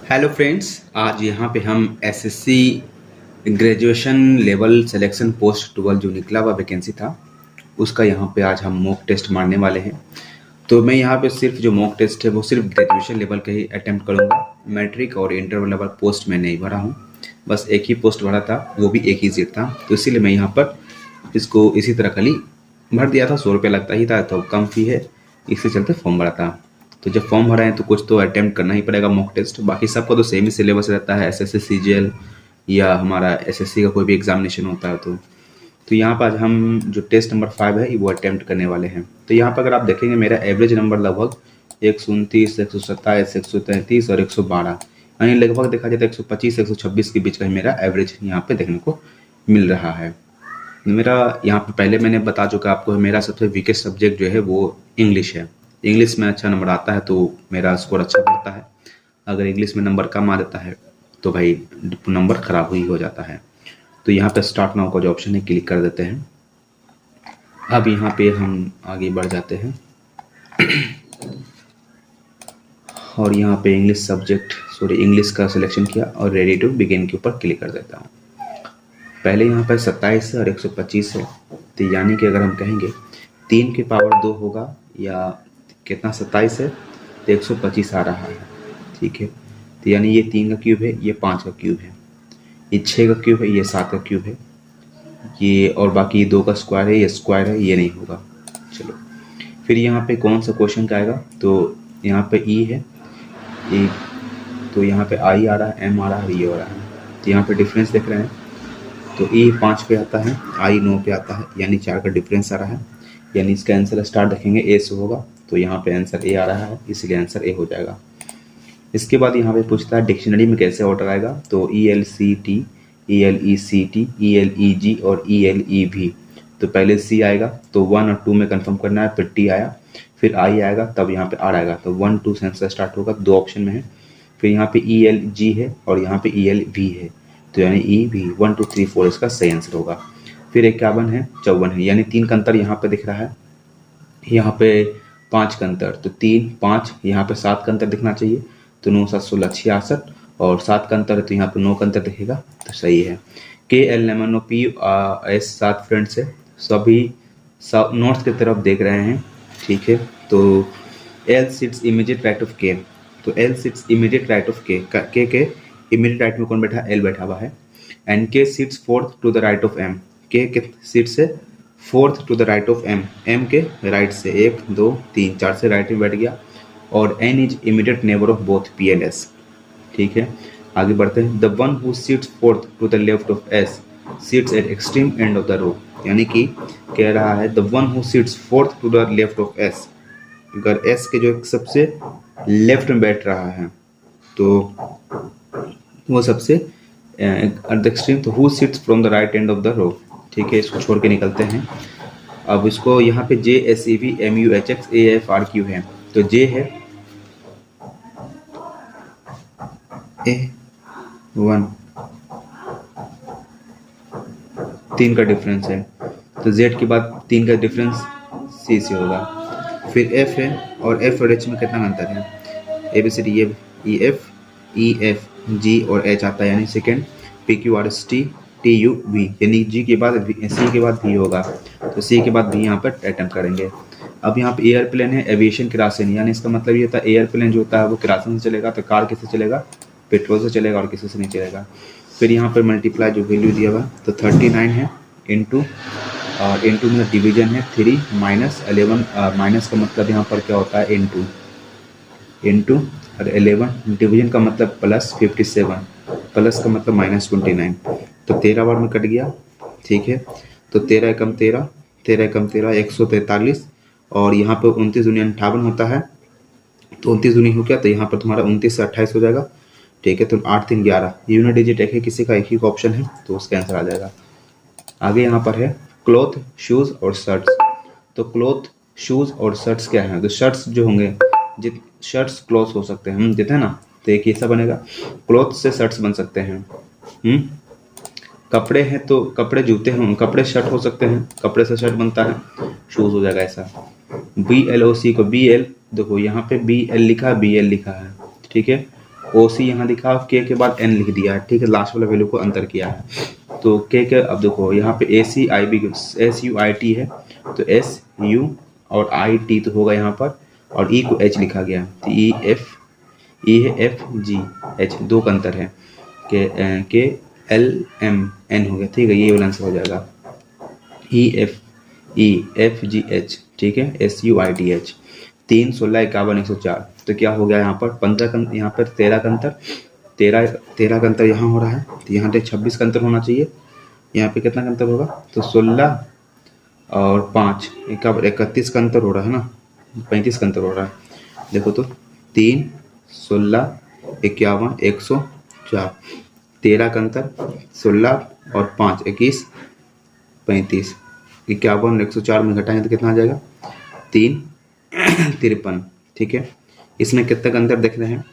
Hello friends, आज यहाँ पे हम SSC graduation level selection post 12 जो निकला हुआ वैकेंसी था उसका यहाँ पे आज हम मॉक टेस्ट मारने वाले हैं। तो मैं यहाँ पे सिर्फ जो मॉक टेस्ट है वो सिर्फ ग्रेजुएशन लेवल का ही अटेम्प्ट करूँगा। मैट्रिक और इंटर लेवल पोस्ट मैं नहीं भरा हूँ, बस एक ही पोस्ट भरा था, वो भी एक ही सीट था। तो इसीलिए मैं यहाँ पर इसको इसी तरह खाली भर दिया था। 100 रुपये लगता ही था तो कम फी है, इसके चलते फॉर्म भरा था। तो जब फॉर्म भरा है तो कुछ तो अटेम्प्ट करना ही पड़ेगा मॉक टेस्ट। बाकी सबका तो सेम ही सिलेबस रहता है, एसएससी सीजीएल या हमारा एसएससी का कोई भी एग्जामिनेशन होता है। तो यहाँ पर आज हम जो टेस्ट नंबर 5 है वो अटेम्प्ट करने वाले हैं। तो यहाँ पर अगर आप देखेंगे मेरा एवरेज नंबर लगभग 129, 127, 133 और 112, यानी लगभग देखा जाए तो 125 126 के बीच का मेरा एवरेज यहाँ पे देखने को मिल रहा है। मेरा यहाँ पे पहले मैंने बता चुका आपको, मेरा सबसे वीकेस्ट सब्जेक्ट जो है वो इंग्लिश है। इंग्लिश में अच्छा नंबर आता है तो मेरा स्कोर अच्छा बढ़ता है। अगर इंग्लिश में नंबर कम आ जाता है तो भाई नंबर खराब ही हो जाता है। तो यहाँ पे स्टार्ट नाउ का जो ऑप्शन है क्लिक कर देते हैं। अब यहाँ पे हम आगे बढ़ जाते हैं और यहाँ पे इंग्लिश का सिलेक्शन किया और रेडी टू बिगिन के ऊपर क्लिक कर देता हूँ। पहले यहाँ पर 27 है और 125 है, तो यानी कि अगर हम कहेंगे 3 की पावर 2 होगा या कितना 27 है तो 125 आ रहा है। ठीक है, तो यानी ये 3 का क्यूब है, ये 5 का क्यूब है, ये 6 का क्यूब है, ये 7 का क्यूब है, ये और बाकी 2 का स्क्वायर है, ये स्क्वायर है, ये नहीं होगा। चलो फिर यहाँ पे कौन सा क्वेश्चन का आएगा, तो यहाँ पे ई है, ई, तो यहाँ पे आई आ रहा है, एम आ रहा है, ये हो रहा है। तो यहाँ पे डिफरेंस देख रहे हैं, तो ई 5 पे आता है, आई 9 पे आता है, यानी 4 का डिफरेंस आ रहा है। यानी इसका आंसर स्टार्ट देखेंगे ए से होगा, तो यहाँ पे आंसर ए आ रहा है, इसलिए आंसर ए हो जाएगा। इसके बाद यहाँ पे पूछता है डिक्शनरी में कैसे ऑर्डर आएगा, तो ELCT, ELECT, ELEG और ELEV। तो पहले सी आएगा तो 1 और 2 में कंफर्म करना है, फिर टी आया, फिर आई आएगा, तब यहाँ पे आर आएगा। तो 1 2 से आंसर स्टार्ट होगा, 2 ऑप्शन में है। फिर यहाँ पे ELG है और यहाँ पे ELV है, तो यानी EV 1 2 3 4 इसका सही आंसर होगा। फिर 51 है, 54 है, यानी 3 का अंतर यहाँ पे दिख रहा है, यहाँ पे 5 का अंतर, तो 3 5, यहाँ पे 7 का अंतर दिखना चाहिए, तो 9 7 16 66, और 7 का अंतर है तो यहाँ पे 9 का अंतर दिखेगा, तो सही है। KLMNOP 7 फ्रेंड्स है, सभी नॉर्थ की तरफ देख रहे हैं। ठीक है, तो L sits immediate right of K, तो L sits immediate right of K के इमीडिएट राइट में कौन बैठा है, L बैठा हुआ है। And K sits fourth to the right of M, K के सीट से fourth to the right of M, M के राइट से 1 2 3 4 से राइट में बैठ गया। और N is immediate neighbour of both P and S। ठीक है, आगे बढ़ते हैं। The one who seats fourth to the left of S seats at extreme end of the row, यानी कि कह रहा है the one who seats fourth to the left of S, अगर S के जो सबसे लेफ्ट में बैठ रहा है तो वो सबसे एट द एक्सट्रीम, तो who sits from the right end of the row. ठीक है, इसको छोड़ के निकलते हैं। अब इसको यहाँ पे JSEV MUHX AFRQ है, तो J है A1, 3 का डिफरेंस है, तो Z के बाद 3 का डिफरेंस C से होगा। फिर F है, और F और H में कितना अंतर है, ABCD EF EF G और H आता है, यानी सेकेंड PQRST TUV, यानी G के बाद C के बाद V होगा, तो C के बाद V यहाँ पर अटेम्प्ट करेंगे। अब यहाँ पे एयरप्लेन है, एविएशन केरासिन, यानी इसका मतलब ये होता है एयरप्लेन जो होता है वो केरासिन से चलेगा, तो कार किससे चलेगा, पेट्रोल से चलेगा, और किसी से नहीं चलेगा। फिर यहाँ पर मल्टीप्लाई जो वैल्यू दिया हुआ तो 39 है, इंटू और इंटू में डिवीजन है 3 माइनस 11, माइनस का मतलब यहाँ पर क्या होता है इंटू और 11, डिवीजन का मतलब प्लस 57, प्लस का मतलब माइनस 29, तो 13 बार में कट गया। ठीक है, तो 13 एकम 13, 13 एकम 13 143, और यहाँ पर 29 दूनी 58 होता है, तो 29 दूनी हो गया, तो यहाँ पर तुम्हारा 29 से 28 हो जाएगा। ठीक है, तो 8 3 11, यूनिट डिजिट एक है, किसी का एक ही का ऑप्शन है, तो उसका आंसर आ जाएगा। आगे यहाँ पर है क्लॉथ शूज़ और शर्ट्स, तो क्लॉथ शूज़ और शर्ट्स क्या है, तो शर्ट्स जो होंगे शर्ट्स क्लॉथ हो सकते हैं, हम देते हैं ना, तो एक ऐसा बनेगा, क्लॉथ से शर्ट्स बन सकते हैं। कपड़े हैं तो कपड़े जूते हैं, कपड़े शर्ट हो सकते हैं, कपड़े से शर्ट बनता है, शूज़ हो जाएगा ऐसा। BLOC को BL, देखो यहाँ पे BL लिखा है, BL लिखा है, ठीक है, ओ सी यहाँ दिखा, के बाद एन लिख दिया है, ठीक है, लास्ट वाला वैल्यू को अंतर किया है। तो के अब देखो यहाँ पे A C I B S U I T है, तो एस यू और आई टी तो होगा यहाँ पर, और ई को एच लिखा गया, तो ई है एफ जी एच, दो का अंतर है, के एल एम एन हो गया, ठीक है, ये वाला आंसर हो जाएगा ई एफ जी एच, ठीक है, S U I T H. 3, 16, 51, 104, तो क्या हो गया यहाँ पर 15 का, यहाँ पर 13 का अंतर, 13 का अंतर यहाँ हो रहा है, तो यहाँ पे 26 का अंतर होना चाहिए, यहाँ पे कितना का अंतर होगा, तो 16 और 5 31 का अंतर हो रहा है ना, 35 का अंतर हो रहा है, देखो तो 3, 16, 51, 104, 13 का अंतर, 16 और 5 21, 35, 51 104 में घटाएंगे तो कितना आ जाएगा, 3 53, ठीक है। इसमें कितना का अंतर देख रहे हैं,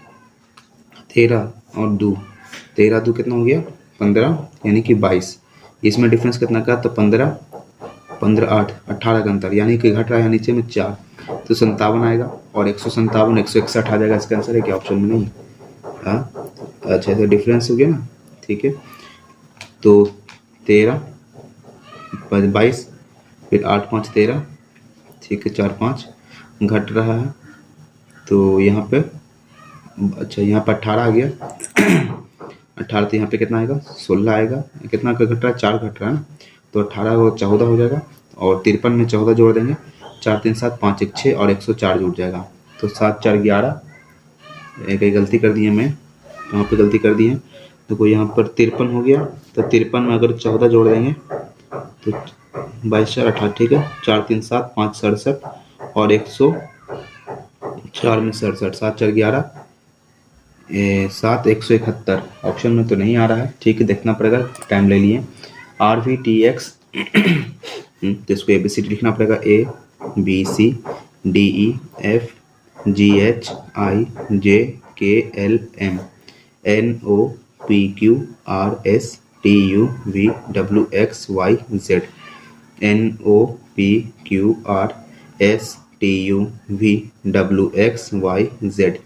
13 और 2, 13 2 कितना हो गया 15, यानी कि 22, इसमें डिफरेंस कितना का, तो 15 15 8 18 का अंतर, यानी कि घट रहा है नीचे में 4, तो 57 आएगा, और 157 161 आ जाएगा, इसका आंसर है क्या, ऑप्शन में नहीं। हाँ अच्छा, तो डिफरेंस हो गया ना, ठीक है, तो 13 22, फिर 8 5 13, ठीक है, 4 5 घट रहा है, तो यहाँ पे अच्छा यहाँ पर 18 आ गया 18, तो यहाँ पे कितना आएगा 16 आएगा, कितना का घट रहा है, 4 घट रहा है ना, तो 18 को 14 हो जाएगा, और 53 में 14 जोड़ देंगे, 4 3 7 5 1 6 और 104 जुड़ जाएगा, तो 7 4 11, एक गलती कर दी है मैं, यहाँ पे गलती कर दी है, तो कोई यहाँ पर 53 हो गया, तो 53 में अगर 14 जोड़ देंगे तो 22 4 18, ठीक है, 4 3 7 5 67 और 104 में 67, 7 4 11 7 171, ऑप्शन में तो नहीं आ रहा है, ठीक है, देखना पड़ेगा, टाइम ले लिए। आर वी टी एक्स, तो इसको ABCD लिखना पड़ेगा, A B C D E F G H I J K L M N O P Q R S T U V W X Y Z, N O P Q R S T U V W X Y Z,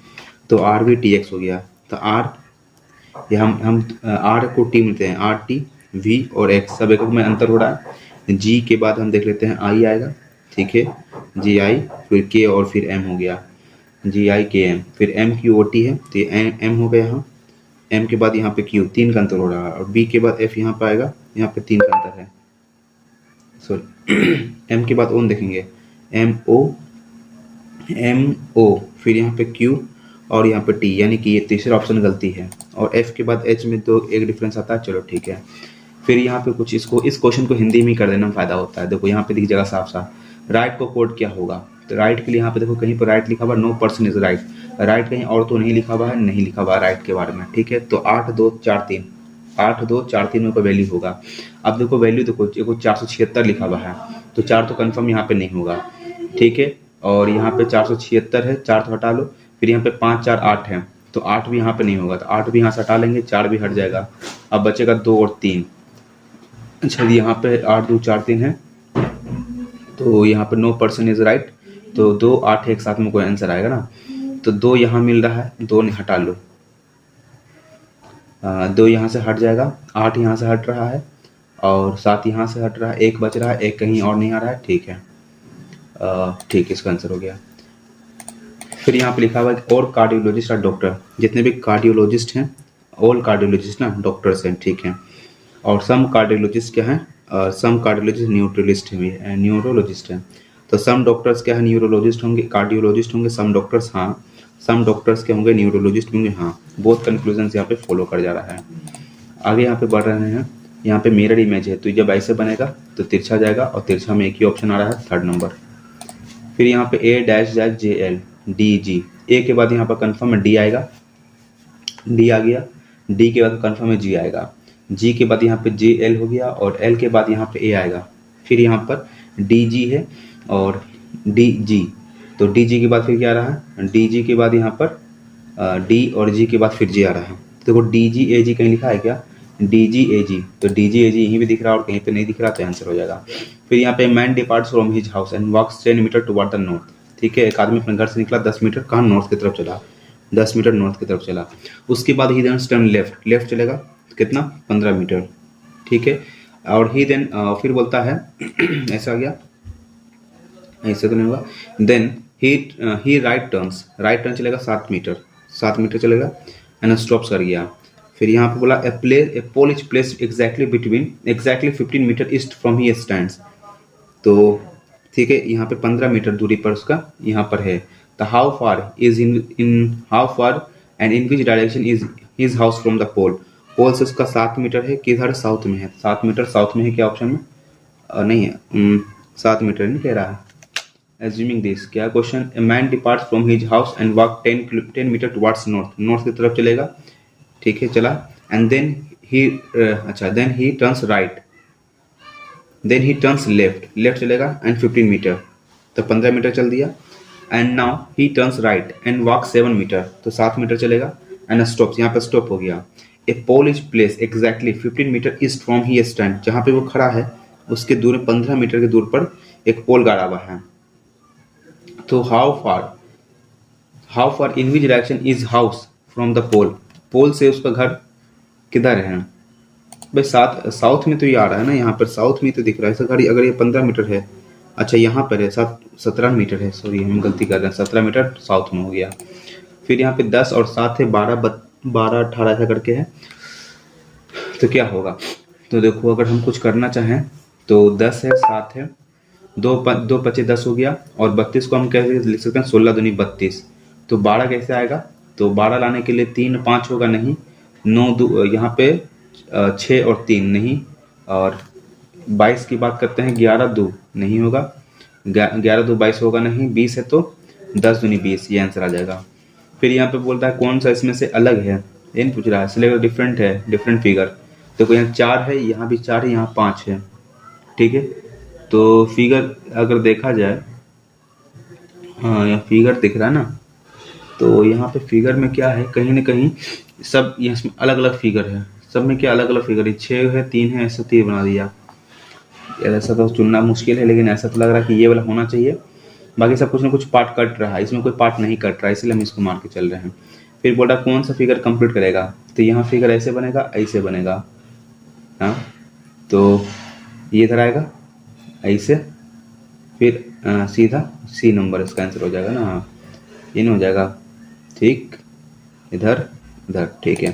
तो R V T X हो गया, तो are ये हम are को T मिलते हैं, R T V और एक्स सब एक में अंतर हो रहा है, जी के बाद हम देख लेते हैं आई आएगा, ठीक है, जी आई, फिर के और फिर एम हो गया, जी आई के एम, फिर एम क्यू ओ टी है, तो एम हो गया यहाँ, एम के बाद यहाँ पे क्यू, 3 का अंतर हो रहा है, और बी के बाद एफ यहाँ पे आएगा, यहाँ पे 3 का अंतर है, सॉरी एम के बाद ओन देखेंगे, एम ओ, फिर यहाँ पे क्यू और यहाँ पे टी, यानी कि ये तीसरा ऑप्शन गलती है, और एफ के बाद एच में तो एक डिफरेंस आता है, चलो ठीक है। फिर यहाँ पे कुछ इस क्वेश्चन को हिंदी में कर देना फायदा होता है, देखो यहाँ पे दिख जाएगा साफ साफ, राइट को कोड क्या होगा, तो राइट के लिए यहाँ पे देखो कहीं पर राइट लिखा हुआ, no person is right, right कहीं और तो नहीं लिखा हुआ है, नहीं लिखा हुआ राइट के बारे में, ठीक है, तो 8 2 4 3, 8 2 4 3 में कोई वैल्यू होगा, अब देखो वैल्यू देखो 476 लिखा हुआ है, तो 4 तो कन्फर्म यहाँ पे नहीं होगा, ठीक है, और यहाँ पे 476 है, 4 तो हटा लो, फिर यहाँ पे 5 4 8 है, तो 8 भी यहाँ पे नहीं होगा, तो 8 भी यहाँ से हटा लेंगे, 4 भी हट जाएगा, अब बचेगा 2 और 3, अच्छा यहाँ पे 8 2 4 3 है, तो यहाँ पे नो पर्सन इज राइट, तो 2 8 एक साथ में कोई आंसर आएगा ना, तो 2 यहाँ मिल रहा है, 2 हटा लो, 2 यहाँ से हट जाएगा, 8 यहाँ से हट रहा है, और 7 यहाँ से हट रहा है, 1 बच रहा है, 1 कहीं और नहीं आ रहा है, ठीक है, ठीक, इसका आंसर हो गया। फिर यहाँ पे लिखा हुआ है और कार्डियोलॉजिस्ट और डॉक्टर, जितने भी कार्डियोलॉजिस्ट हैं, ऑल कार्डियोलॉजिस्ट ना डॉक्टर्स हैं, ठीक है, और सम कार्डियोलॉजिस्ट क्या है, सम कार्डियोलॉजिस्ट न्यूट्रोलिस्ट भी है, न्यूरोलॉजिस्ट है, तो सम डॉक्टर्स क्या है, न्यूरोलॉजिस्ट होंगे, कार्डियोलॉजिस्ट होंगे, सम डॉक्टर्स, हाँ सम डॉक्टर्स के होंगे, न्यूरोलॉजिस्ट होंगे, हाँ, बहुत कंक्लूजन यहाँ पे फॉलो कर जा रहा है। आगे यहाँ पे बढ़ रहे हैं, यहाँ पे मिरर इमेज है, तो जब ऐसे बनेगा तो तिरछा जाएगा, और तिरछा में एक ही ऑप्शन आ रहा है, 3rd नंबर। फिर यहाँ पे A dash dash J L D G, A के बाद यहाँ पर कन्फर्म है डी आएगा, डी आ गया, डी के बाद कन्फर्म है जी आएगा, जी के बाद यहाँ पे जे एल हो गया, और एल के बाद यहाँ पे ए आएगा, फिर यहाँ पर डी जी है और डी जी, तो डी जी के बाद फिर क्या आ रहा है, डी जी के बाद यहाँ पर डी और जी के बाद फिर जी आ रहा है, तो देखो डी जी ए जी कहीं लिखा है क्या, डी जी ए जी, तो डी जी ए जी यहीं भी दिख रहा है और कहीं पे नहीं दिख रहा, तो आंसर हो जाएगा। फिर यहाँ पे man departs from his house and walks 10 metre toward the north, ठीक है, एक आदमी अपने घर से निकला 10 मीटर कहाँ, नॉर्थ की तरफ चला, 10 मीटर नॉर्थ की तरफ चला। उसके बाद ही देन टर्न लेफ्ट, लेफ्ट चलेगा कितना 15 मीटर, ठीक है। और ही देन फिर बोलता है ऐसा आ गया, ऐसे तो नहीं होगा। Then he right turns, right turn चलेगा 7 मीटर, 7 मीटर चलेगा एंड स्टॉप्स कर गया। फिर यहाँ पे बोला a pole is placed exactly 15 metre east from he stands. तो ठीक है, यहाँ पे 15 मीटर दूरी पर उसका यहाँ पर है। तो how far and in which direction is his house from the pole. Pole से उसका 7 मीटर है, किधर साउथ में है, 7 मीटर साउथ में है क्या ऑप्शन में नहीं है, 7 मीटर नहीं कह रहा है। Assuming this, क्या question, a man departs from his house and walk 10 metre towards north, north की तरफ चलेगा, ठीक है चला। And then he then he turns right, then he turns left, left चलेगा एंड 15 मीटर, तो 15 मीटर चल दिया। And now he turns right and walk 7 metre, तो 7 मीटर चलेगा एंड स्टॉप, यहाँ पर स्टॉप हो गया। A pole is place exactly 15 metre east from he stand, जहाँ पे वो खड़ा है उसके दूर 15 मीटर की दूर पर एक पोल गाड़ा हुआ है। तो how far in which direction is house from the pole, pole से उसका घर किधर है भाई, साउथ में तो ये आ रहा है ना, यहाँ पर साउथ में तो दिख रहा है इसका घर। अगर ये 15 मीटर है, अच्छा यहाँ पर है 17 मीटर है, सॉरी हम गलती कर रहे हैं, 17 मीटर साउथ में हो गया। फिर यहाँ पे 10 और 7 है, 12 18 ऐसा करके है। तो क्या होगा, तो देखो अगर हम कुछ करना चाहें तो 10 है, 7 है, दो 5 10 हो गया, और 32 को हम कैसे लिख सकते हैं, 16 दूनी 32। तो 12 कैसे आएगा, तो 12 लाने के लिए 3 5 होगा नहीं, 9 यहाँ पे 6 और 3 नहीं, और 22 की बात करते हैं 11 2 नहीं होगा, 11 2 22 होगा नहीं, 20 है तो 10 दूनी 20, ये आंसर आ जाएगा। फिर यहाँ पे बोलता है कौन सा इसमें से अलग है, ये नहीं पूछ रहा है, सिलेक्ट डिफरेंट है, डिफरेंट फिगर। देखो यहाँ 4 है, यहाँ भी 4 है, यहाँ 5 है, ठीक है। तो फिगर अगर देखा जाए, हाँ यहाँ फिगर दिख रहा है ना, तो यहाँ पे फिगर में क्या है, कहीं ना कहीं सब यहाँ अलग अलग फिगर है, सब में क्या अलग अलग फिगर है, 6 है 3 है, ऐसा 3 बना दिया। ऐसा तो चुनना मुश्किल है, लेकिन ऐसा तो लग रहा है कि ये वाला होना चाहिए। बाकी सब कुछ ना कुछ पार्ट कट रहा है, इसमें कोई पार्ट नहीं कट रहा है, इसलिए हम इसको मार के चल रहे हैं। फिर बोला कौन सा फिगर कंप्लीट करेगा, तो यहाँ फिगर ऐसे बनेगा, ऐसे बनेगा, हाँ तो ये इधर आएगा ऐसे, फिर सीधा सी नंबर इसका आंसर हो जाएगा ना, हाँ इन हो जाएगा, ठीक, इधर इधर, ठीक है।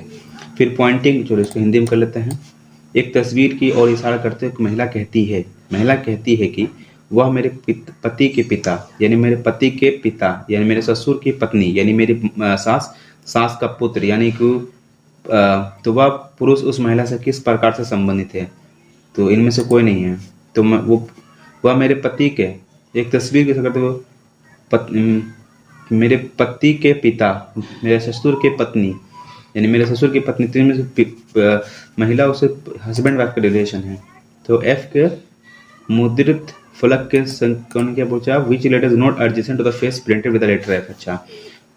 फिर पॉइंटिंग, चलो इसको हिंदी में कर लेते हैं। एक तस्वीर की ओर इशारा करते हुए महिला कहती है कि वह मेरे पति के पिता, यानी मेरे पति के पिता, यानी मेरे ससुर की पत्नी, यानी मेरी सास का पुत्र, यानी कि तो वह पुरुष उस महिला से किस प्रकार से संबंधित है, तो इनमें से कोई नहीं है। तो वह मेरे पति के, एक तस्वीर की करते हुए मेरे पति के पिता, मेरे ससुर के पत्नी, यानी मेरे ससुर की पत्नी, तीन में से महिला उसे हस्बैंड वाइफ का रिलेशन है। तो एफ के मुद्रित फलक के कौन क्या पूछा, which letter is not adjacent to the face printed with the letter F. अच्छा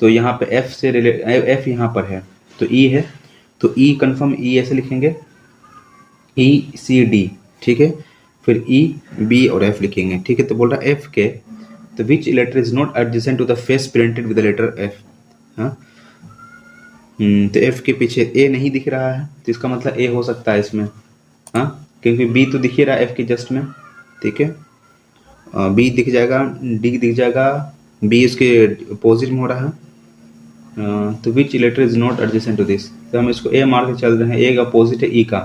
तो यहाँ पे एफ से एफ यहाँ पर है, तो ई है, तो ई कंफर्म, ई ऐसे लिखेंगे ई सी डी, ठीक है। फिर ई बी और एफ लिखेंगे, ठीक है। तो बोल रहा है एफ के, तो which letter is not adjacent to the face printed with the letter F, हाँ तो एफ के पीछे ए नहीं दिख रहा है, तो इसका मतलब ए हो सकता है इसमें, हाँ क्योंकि बी तो दिख ही रहा है एफ के जस्ट में, ठीक है। बी दिख जाएगा, डी दिख जाएगा, बी इसके अपोजिट में हो रहा है, तो which letter is not adjacent to this, तो हम इसको ए मार के चल रहे हैं, ए का अपोजिट है ई का,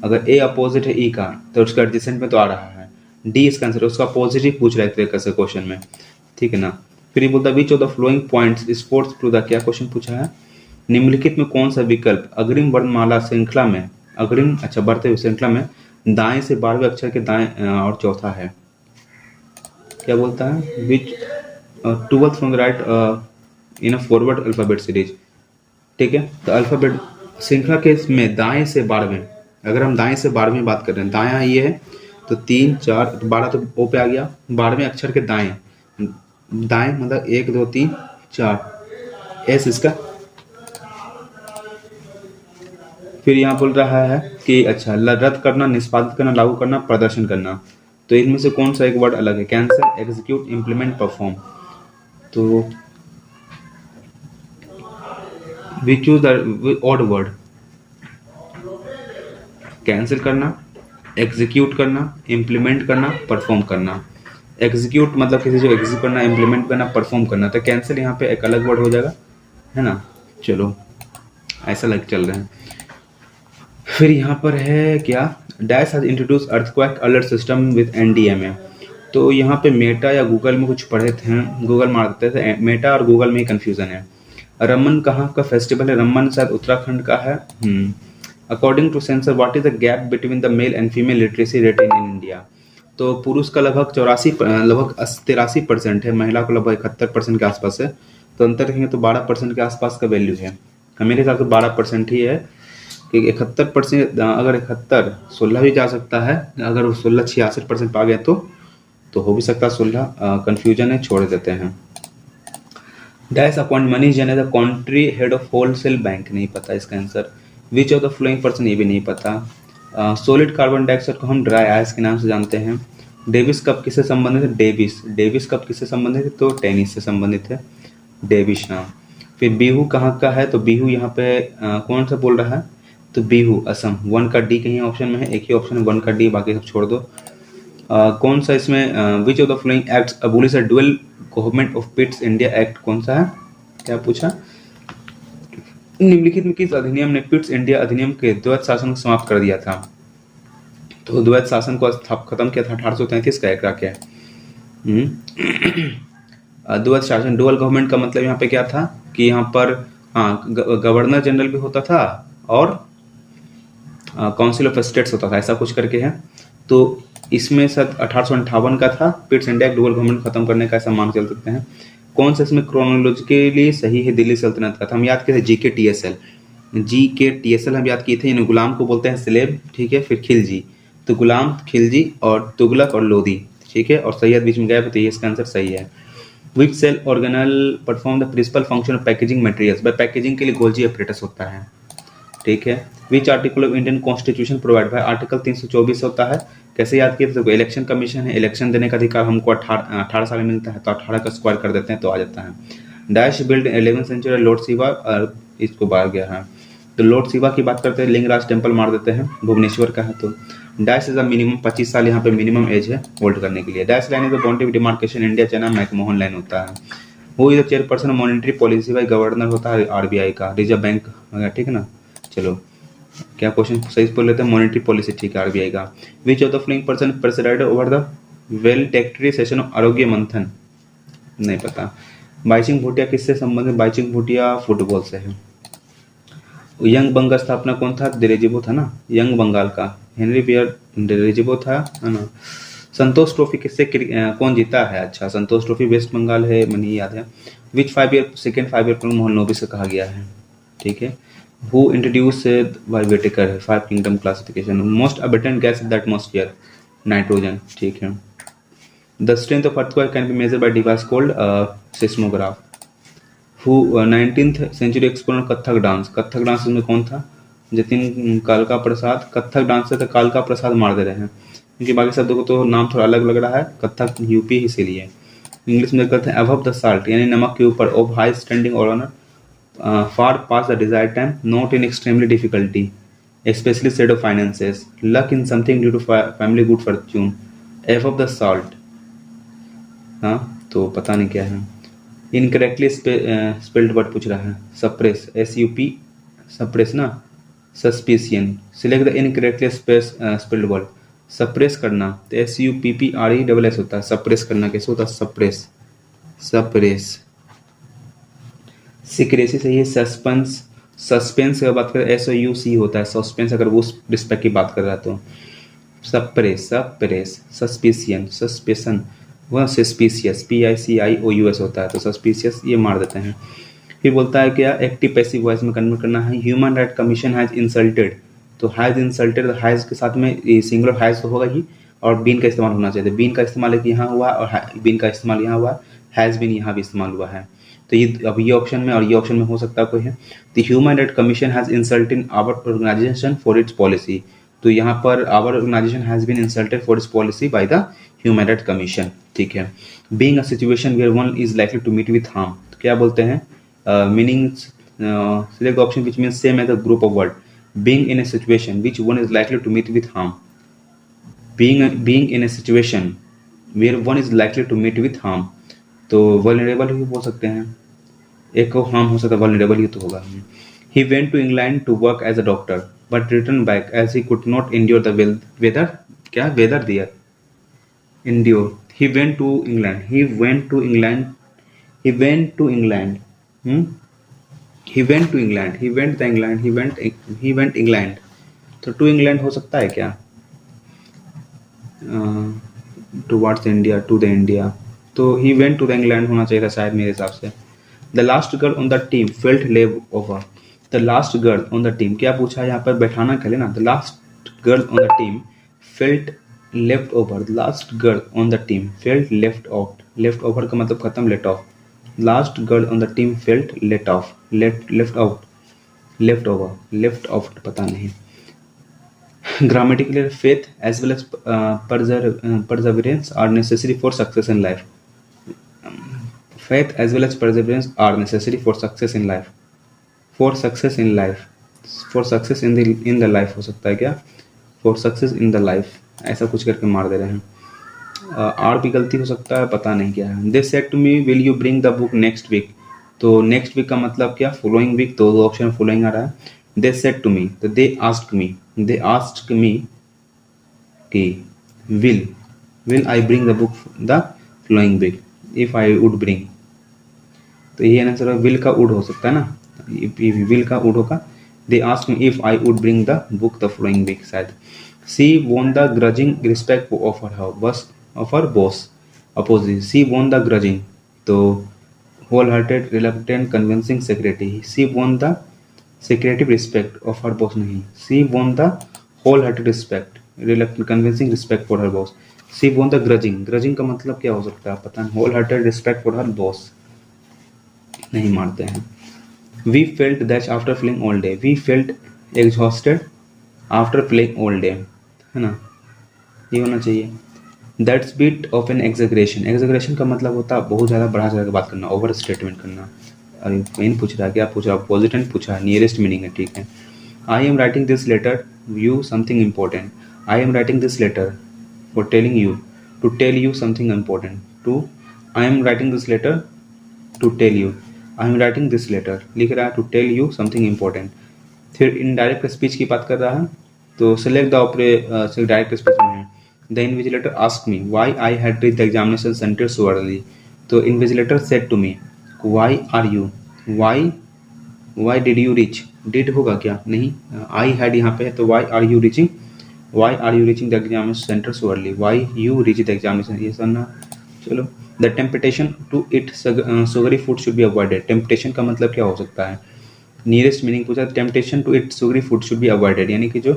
अगर ए अपोजिट है ई का तो उसका एडजेसेंट में तो आ रहा है, डी इसका आंसर, उसका पॉजिटिव पूछ रहा है तरीके से क्वेश्चन में, ठीक है ना। फिर ये बोलता है which of the following points is fourth to the, क्या क्वेश्चन पूछा है, निम्नलिखित में कौन सा विकल्प अग्रिम वर्णमाला श्रृंखला में, अग्रिम अच्छा बढ़ते हुए श्रृंखला में दाएं से 12वें अक्षर के दाएं और चौथा है, क्या बोलता है, विच 12th from the right in a forward alphabet series, ठीक है। तो अल्फाबेट श्रृंखला के में दाएं से 12वें, अगर हम दाएं से 12वें बात कर रहे हैं, दायां ये है तो 3 4 12 तो ओ पे आ गया, 12वें अक्षर के दाएं, दाएं मतलब 1 2 3 4 एस इसका। फिर यहाँ बोल रहा है कि अच्छा रद्द करना, निष्पादित करना, लागू करना, प्रदर्शन करना, तो इनमें से कौन सा एक वर्ड अलग है, कैंसल, एग्जीक्यूट, इम्प्लीमेंट, परफॉर्म। तो we choose the odd word. Cancel करना, एग्जीक्यूट करना, इम्प्लीमेंट करना, परफॉर्म करना। एग्जीक्यूट मतलब किसी को एग्जीक्यूट करना, इम्प्लीमेंट करना, परफॉर्म करना। तो कैंसिल यहाँ पे एक अलग वर्ड हो जाएगा, है ना। चलो ऐसा लग चल रहे हैं। फिर यहाँ पर है क्या, dash has introduce earthquake alert system with NDMA. तो यहाँ पे मेटा या गूगल में कुछ पढ़े थे, गूगल मार देते थे, मेटा और गूगल में ही कन्फ्यूजन है। रमन कहाँ का फेस्टिवल है, रमन शायद उत्तराखंड का है। According to sensor what is the gap between the male and female literacy rate in India. तो पुरुष का लगभग 83% है, महिला को लगभग 71% के आसपास है। तो अंतर देखेंगे तो 12% के आसपास का वैल्यू है। मेरे हिसाब से 12% ही है कि 71%, अगर 71 16 भी जा सकता है, अगर 16 66% पा गए तो हो भी सकता है 16। कन्फ्यूजन है, छोड़ देते हैं। Dash appoint Manish Jain as a country head of wholesale bank, नहीं पता इसका answer. Which of the following person, ये भी नहीं पता। सॉलिड कार्बन डाइऑक्साइड को हम ड्राई आइस के नाम से जानते हैं। डेविस कप किससे संबंधित है, डेविस कप किससे संबंधित है, तो टेनिस से संबंधित है, डेविस नाम। फिर बिहू कहाँ का है, तो बिहू यहाँ पे कौन सा बोल रहा है, तो बिहू असम। 1 का डी कहीं ऑप्शन में है, एक ही ऑप्शन है 1 का डी, बाकी सब छोड़ दो। कौन सा इसमें विच of the following acts abolish the dual government of Pitt's India act, कौन सा है, क्या पूछा। निम्नलिखित में किस अधिनियम ने पिट्स इंडिया अधिनियम के द्वैत शासन को समाप्त कर दिया था। तो द्वैत शासन को खत्म किया था 1833 का एक क्या। द्वैत शासन, डुअल गवर्नमेंट का मतलब यहाँ पे क्या था कि यहाँ पर गवर्नर जनरल भी होता था और काउंसिल ऑफ स्टेट्स होता था, ऐसा कुछ करके है। तो इसमें सद 1858 का था पिट्स इंडिया डुअल गवर्नमेंट खत्म करने का, ऐसा मान चल सकते हैं। कौन सा इसमें क्रोनोलॉजिकली सही है, दिल्ली सल्तनत का था। हम याद किए थे GK TSL हम याद किए थे। यानी गुलाम को बोलते हैं स्लेब, ठीक है। फिर खिलजी, तो गुलाम, खिलजी और तुगलक और लोधी, ठीक है। और सैयद बीच में गए, तो ये इसका आंसर सही है। Which cell organelle perform the principal function of packaging materials, by packaging के लिए गोल्जी अपरेटस होता है, ठीक है। Which article of Indian constitution provide by, article 324 होता है। कैसे याद किए थे, इलेक्शन कमीशन है, इलेक्शन देने का अधिकार हमको 18 साल में मिलता है, तो 18 का स्क्वायर कर देते हैं तो आ जाता है। Dash build 11th century lord Shiva, इसको बाहर गया है। तो लॉर्ड शिवा की बात करते हैं, लिंगराज टेम्पल मार देते हैं, भुवनेश्वर का है। तो डैश इज अ मिनिमम 25 साल यहाँ पे मिनिमम एज है होल्ड करने के लिए। Dash line is the boundary demarcation India China McMahon line होता है। वो is the chairperson monetary policy by governor होता है RBI का, रिजर्व बैंक, ठीक है ना। चलो क्या क्वेश्चन सही बोल लेते हैं, मॉनेटरी पॉलिसी, ठीक है, RBI का। Which of the following person president over the valedictory session of Arogya Manthan, नहीं पता। बाईचिंग भूटिया किससे संबंधित, बाईचिंग भूटिया फुटबॉल से है। यंग बंग का स्थापना कौन था, डेरेजिबो था ना, यंग बंगाल का, हेनरी बियर डेरेजिबो था, है ना। संतोष ट्रॉफी किससे कौन जीता है, अच्छा संतोष ट्रॉफी वेस्ट बंगाल है, मुझे याद है। विच 5 ईयर सेकेंड 5 ईयर मोहन नोबी से कहा गया है, ठीक है। Who introduced by Whittaker 5 kingdom classification, most abundant gas in the atmosphere, nitrogen, ठीक है। The strength of earthquake can be measured by device called seismograph. Who 19th century explorer Kathak dance में कौन था, जतिन कालका प्रसाद। कथक डांस से तो कालका प्रसाद मार दे रहे हैं, क्योंकि बाकी शब्दों को तो नाम थोड़ा अलग लग रहा है, कथक यूपी इसीलिए। इंग्लिश में करते हैं अबव द साल्ट, यानी नमक के ऊपर, of high standing honour, far past the desired time, not in extremely difficulty, especially state of finances, luck in something due to family good fortune, above the salt, हाँ तो पता नहीं क्या है। इनकरेक्टली स्पेल्ड वर्ड पूछ रहा है, suppress, SUP suppress ना, suspicion. Select the incorrectly spelled word, suppress करना, तो SUPPRESS होता है, सप्रेस करना कैसे होता है, सप्रेस, सप्रेस। सिक्रेसी सही है, सस्पेंस की बात करें SOUC होता है, सस्पेंस अगर वो उस रिस्पेक्ट की बात कर रहा है तो। सप्रेस, सस्पेशन वह सस्पिशियस, PICIOUS होता है, तो सस्पिशियस ये मार देते हैं। फिर बोलता है क्या, एक्टिव पैसिव वॉइस में कन्वर्ट करना है। Human right commission has insulted, तो हैज इंसल्टेड, हैज के साथ में सिंगुलर हैज तो होगा ही, और बीन का इस्तेमाल होना चाहिए। बीन का इस्तेमाल एक यहाँ हुआ और बीन का इस्तेमाल यहाँ हुआ, हैज बीन यहाँ भी इस्तेमाल हुआ है। तो ये अब ये ऑप्शन में और ये ऑप्शन में हो सकता है कोई है। The human right commission has insulted our organisation for its policy, तो यहाँ पर our organisation has been insulted for its policy by the human right commission, ठीक है। Being a situation where one is likely to meet with harm, तो क्या बोलते हैं, meanings, select the option which means same as a group of word. Being in a situation which one is likely to meet with harm. Being in a situation where one is likely to meet with harm, तो vulnerable ही बोल सकते हैं, एक को harm हो सकता है, vulnerable ही तो होगा. He went to England to work as a doctor, but returned back as he could not endure the weather there. Endure. He went to England. He went to England. He went to England. He went to England. He went to England. He went England. तो to England हो सकता है क्या? Towards India, to the India. तो he went to the England होना चाहिए था शायद मेरे हिसाब से. The last girl on the team felt left over. The last girl on the team, क्या पूछा है यहाँ पर, बैठाना खेले ना. The last girl on the team felt left over. The last girl on the team felt left out. Left over का मतलब खत्म, let off. Last girl on the team felt let off. Left out. Left over. Left off पता नहीं. Grammatical faith as well as perseverance are necessary for success in life. Faith as well as perseverance are necessary for success in life. For success in life. For success in the life हो सकता है क्या? For success in the life. ऐसा कुछ करके मार दे रहे हैं. आर भी गलती हो सकता है, पता नहीं क्या है. They said to me, will you bring the book next week? तो next week का मतलब क्या? Following week. तो दो ऑप्शन following आ रहा है. They said to me. तो they asked me कि will I bring the book the following week? If I would bring. तो ये आंसर will का would हो सकता है ना. will का would होगा. They asked me if I would bring the book the following week शायद. She won the grudging respect of her boss. Opposite. She won the grudging. तो wholehearted, reluctant, convincing secretary. She won the secretive respect of her boss नहीं. She won the wholehearted respect, reluctant, convincing respect for her boss. She won the grudging. grudging का मतलब क्या हो सकता है पता नहीं. wholehearted respect for her boss नहीं मारते हैं. We felt that after playing all day. We felt exhausted after playing all day. है ना, ये होना चाहिए. That's bit of an exaggeration. exaggeration का मतलब होता है बहुत ज़्यादा बढ़ा चढ़ा के बात करना, ओवर स्टेटमेंट करना. अरे मेन पूछ रहा है, क्या पूछ रहा है? पॉजिटिव पूछा है, नियरेस्ट मीनिंग है, ठीक है. I am writing this letter you something important. I am writing this letter for telling you, to tell you something important. To I am writing this letter to tell you. I am writing this letter लिख रहा है to tell you something important. फिर indirect speech की बात कर रहा है, तो सेलेक्ट द डायरेक्ट स्पीच में है. The invigilator ask me why I had reach the examination centre so early. तो invigilator said to me why are you, why did you reach. Did होगा क्या? नहीं, आई हैड यहाँ पे है, तो why are you reaching the examination centre so early. Why you reach the examination, ये सुनना. चलो. The temptation to eat sugary food should be avoided. Temptation का मतलब क्या हो सकता है? नियरेस्ट मीनिंग पूछा. Temptation to eat sugary food should be avoided, यानी कि जो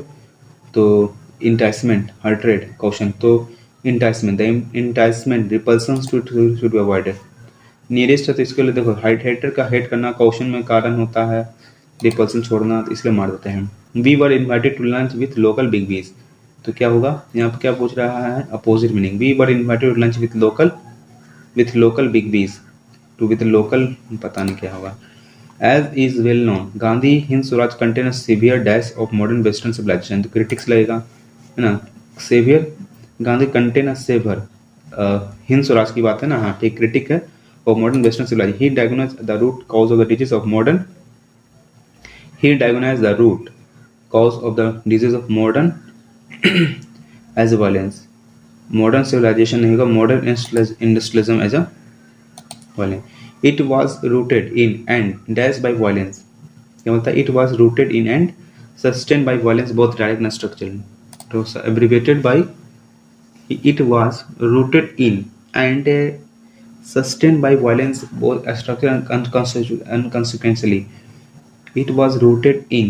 तो इंटाइसमेंट, हर्ट्रेड क्वेश्चन, तो enticement, the enticement repulsions to eat should be avoided. Nearest है तो इसके लिए देखो, हेटर का हेट करना क्वेश्चन में कारण होता है, रिपल्सन छोड़ना, तो इसलिए मार देते हैं. We were invited to lunch with local big bees. तो क्या होगा यहाँ पे, क्या पूछ रहा है? Opposite meaning. We were invited to lunch with local big bees. To with local पता नहीं क्या होगा. As is well known, Gandhi Hind Swaraj contain severe dash of modern western civilisation. तो क्रिटिक्स लगेगा, है ना. Severe Gandhi contain severe, Hind Swaraj की बात है ना. हाँ ठीक, क्रिटिक है of modern Western civilization. He diagnosed the root cause of the disease of modern. He diagnosed the root cause of the disease of modern as violence. Modern civilization नहीं होगा, modern industrialism as a violence. It was rooted in and dashed by violence. क्या मतलब? It was rooted in and sustained by violence, both direct and structural. तो abbreviated by it was rooted in and sustained by violence, both structural and consequentially. It was rooted in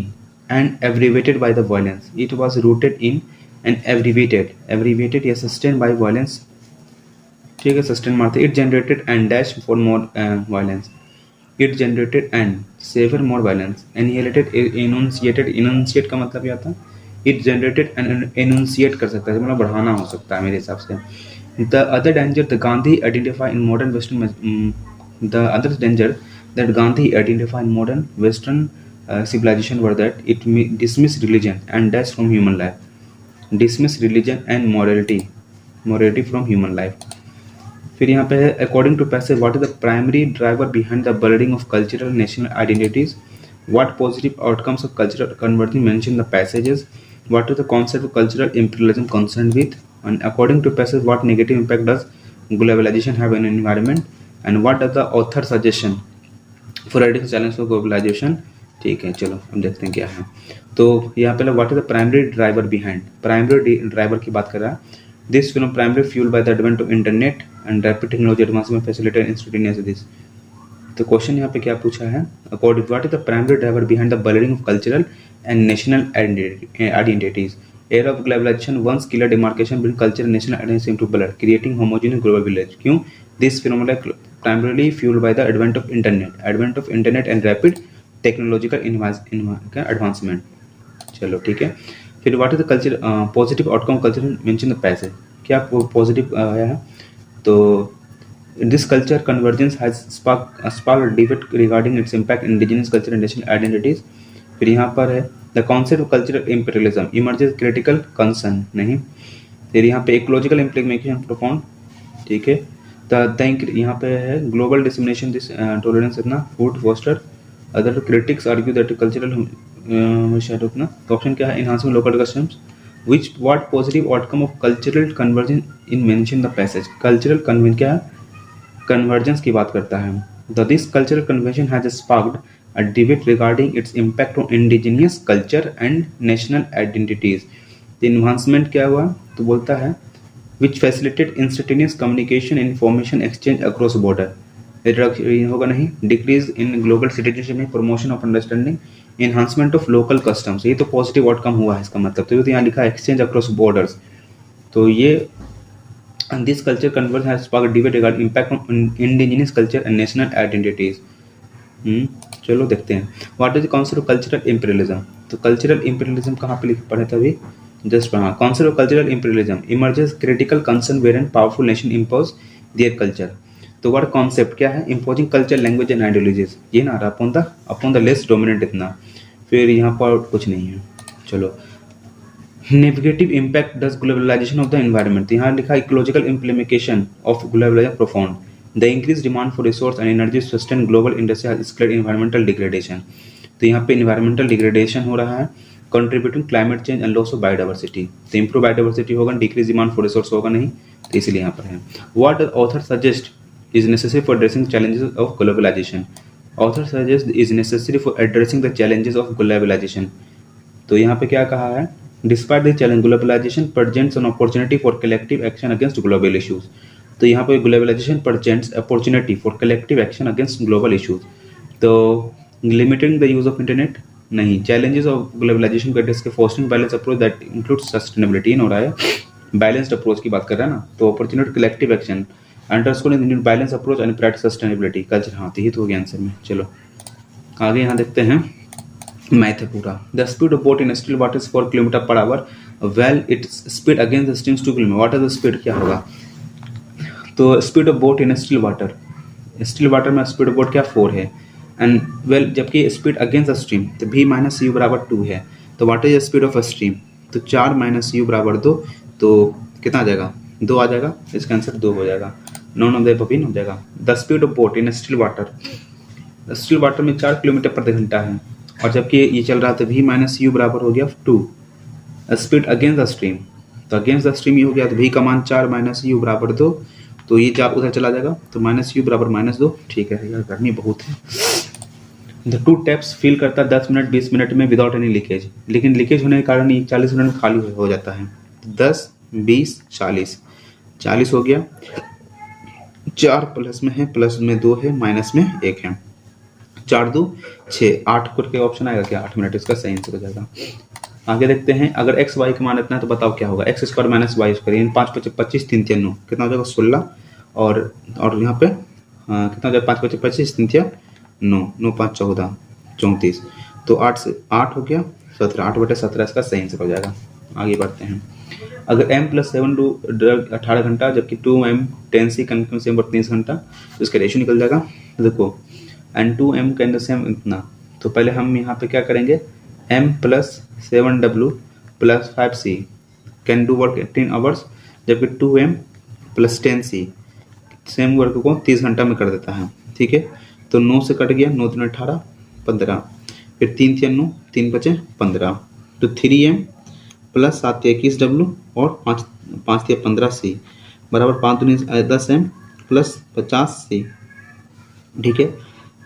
and abbreviated by the violence. It was rooted in and abbreviated या sustained by violence. ठीक है, sustain मारते. It generated and dash for more violence. It generated and savor more violence. Annihilated, enunciate का मतलब क्या था? It generated and enunciate कर सकता है, मतलब बढ़ाना हो सकता है मेरे हिसाब से. The other danger the Gandhi identify in modern Western the other danger that Gandhi identified modern Western civilization were that it dismissed religion and death from human life. Dismiss religion and morality from human life. फिर यहाँ पे है according to passage what is the primary driver behind the blurring of cultural national identities what positive outcomes of cultural convergence mention the passages what is the concept of cultural imperialism concern with and according to passage what negative impact does globalisation have in environment and what does the author suggestion for adding challenge for globalisation. ठीक है, चलो हम देखते हैं क्या है। तो यहाँ पे what is the primary driver behind, primary driver की बात कर रहा है। This film primary fuel by the advent of internet and rapid technology advancement facilitate instantaneous this. तो क्वेश्चन यहाँ पे क्या पूछा है, according what is the primary driver behind the blurring of cultural and national identities era of globalization once clear demarcation between culture and national identity seem to blur, creating homogeneous global village. क्यों? This phenomenon primarily fueled by the advent of internet and rapid technological advancement. चलो ठीक है। फिर what is the culture positive outcome culture mention the passage, क्या positive आया है? तो this culture convergence has sparked debate regarding its impact indigenous culture and national identities. फिर यहाँ पर है the concept of cultural imperialism emerges critical concern, नहीं। फिर यहाँ पे इकोलॉजिकल इम्प्लीमेशन प्रोफाउंड, ठीक है। यहाँ पे है ग्लोबल डिसमिनेशन दिस टॉलरेंस इतना food foster other critics argue that cultural उतना। तो ऑप्शन क्या है, enhancing local customs which what positive outcome of cultural convergence in mention the passage. Cultural convention क्या है, कन्वर्जेंस की बात करता है। This cultural convention has sparked a debate regarding its impact on indigenous culture and national identities। तो enhancement क्या हुआ, तो बोलता है which facilitate instantaneous communication and information exchange across border। होगा नहीं, decrease in global citizenship में promotion of understanding, enhancement of local customs। ये तो positive outcome हुआ है इसका मतलब। तो यहाँ लिखा है exchange across borders, तो ये and this culture conversion has sparked debate regarding impact on indigenous culture and national identities। चलो देखते हैं what is the concept of cultural imperialism. तो कल्चरल इंपीरियलिज्म कहाँ पे लिख पढ़े थे अभी, जस्ट पढ़ा। Concept of cultural imperialism emerges critical concern where powerful nation impose their culture. तो व्हाट कॉन्सेप्ट क्या है, imposing culture language and ideologies, ये ना रहा अपॉन द लेस डोमिनेंट इतना। फिर यहाँ पर कुछ नहीं है, चलो। Negative impact does globalisation of the environment, यहाँ लिखा ecological implication of globalisation profound. The increased demand for resource and energy to sustain global industry has escalated environmental degradation। तो यहाँ पे environmental degradation हो रहा है, contributing climate change and loss of biodiversity। तो improve biodiversity होगा, decrease demand for resource होगा नहीं, तो इसलिए यहाँ पर है। What the author suggest is necessary for addressing challenges of globalization। Author suggest is necessary for addressing the challenges of globalization। तो यहाँ पे क्या कहा है, despite the challenge globalization presents an opportunity for collective action against global issues। तो यहाँ पे globalisation presents opportunity for collective action against global issues. तो limiting the use of internet नहीं, चैलेंजेस ऑफ ग्लोबलाइजेशन के fostering balance approach that includes sustainability हो रहा है, balanced approach की बात कर रहा है ना। तो opportunity collective action underscore in balance approach and pride sustainability culture. हाँ, तो ये तो हो गया आंसर में। चलो आगे यहाँ देखते हैं, मैथ है पूरा। The speed of boat in still water is 4 kilometre per hour well its speed against streams 2 kilometre, what is the speed, क्या होगा। तो speed of boat in still water में स्पीड ऑफ बोट क्या 4 है and well जबकि speed against stream तो v minus you बराबर 2 है। तो what is speed of stream, तो 4 माइनस यू बराबर 2, तो कितना आ जाएगा, 2 आ जाएगा, इसका आंसर 2 हो जाएगा, नॉन ऑफ द अबव हो जाएगा। The speed of boat in still water में 4 किलोमीटर प्रति घंटा है और जबकि ये चल रहा था v माइनस यू बराबर हो गया 2। स्पीड अगेंस्ट द स्ट्रीम, तो अगेंस्ट द स्ट्रीम ये हो गया, तो v का मान 4 माइनस यू बराबर 2, तो ये 4 उधर चला जाएगा, तो माइनस यू बराबर -2। ठीक है यार, गर्मी बहुत है। द 2 टैप्स फिल करता है 10 मिनट 20 मिनट में विदाउट एनी लीकेज, लेकिन लीकेज होने के कारण ये 40 मिनट में खाली हो जाता है। 10 20 40 हो गया, 4 प्लस में है, प्लस में 2 है, माइनस में 1 है, 4 2 6 8 करके ऑप्शन आएगा क्या, 8 मिनट इसका सही आंसर हो जाएगा। आगे देखते हैं, अगर एक्स वाई का मान इतना है तो बताओ क्या होगा, x square minus y square, यानी 5 5 25 3 3 9 कितना हो जाएगा 16, और यहाँ पे कितना हो जाएगा 5 5 25 3 3 9 9 5 14 34, तो 8 से 8 हो गया 17, 8/17 इसका सही आंसर हो जाएगा। आगे बढ़ते हैं, अगर m + 7 डू 18 घंटा जबकि 2m 10c कंटिन्यूस 30 घंटा, तो इसका रेशियो निकल जाएगा। देखो and 2m can the same इतना। तो पहले हम यहाँ पे क्या करेंगे, m plus 7w plus 5c can do work 18 hours, जबकि 2m plus 10c same work को 30 घंटा में कर देता है। ठीक है, तो 9 से कट गया, 9 3 18 15, फिर 3 3 9 3 5 15, तो 3m प्लस 7 21w और 5 5 15c बराबर 5 दूनी 10m प्लस 50c। ठीक है,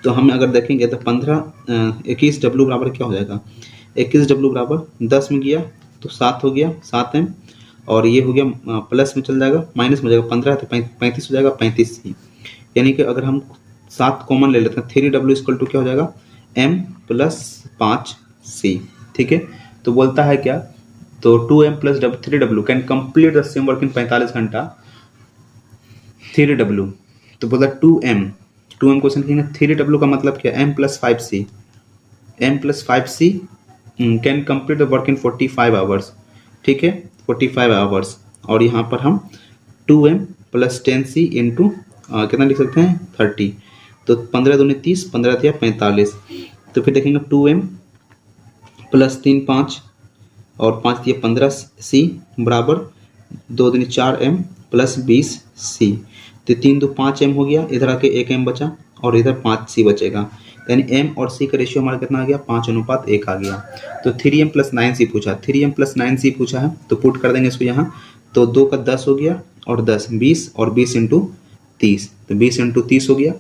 तो हम अगर देखेंगे तो 21w बराबर क्या हो जाएगा, 21w बराबर 10 में गया तो 7 हो गया 7m, और ये हो गया प्लस में चल जाएगा, माइनस में हो जाएगा 15 तो 35 हो जाएगा 35c। यानी कि अगर हम 7 कॉमन ले लेते हैं 3w इक्वल टू क्या हो जाएगा m प्लस 5c। ठीक है, तो बोलता है क्या, तो 2m plus 3w can complete the same work in 45 घंटा 3w। तो बोला 2m क्वेश्चन लिखेंगे, 3w का मतलब क्या, m plus 5c can complete the work in 45 hours. ठीक है, 45 आवर्स, और यहाँ पर हम 2m प्लस 10c इंटू कितना लिख सकते हैं 30, तो 15 दूनी 30 15 या 45, तो फिर देखेंगे 2m प्लस 3 5 और 5 या 15c बराबर 2 दूनी 4m प्लस 20c, तो 3 2 5m हो गया, इधर आके 1m बचा और इधर 5c बचेगा, यानी m और c का रेशियो हमारा कितना आ गया 5:1 आ गया। तो 3m प्लस 9c पूछा, 3m प्लस 9c पूछा है, तो पुट कर देंगे इसको यहाँ, तो 2 का 10 हो गया और 10 20 और 20 इंटू 30, तो 20 इंटू 30 हो गया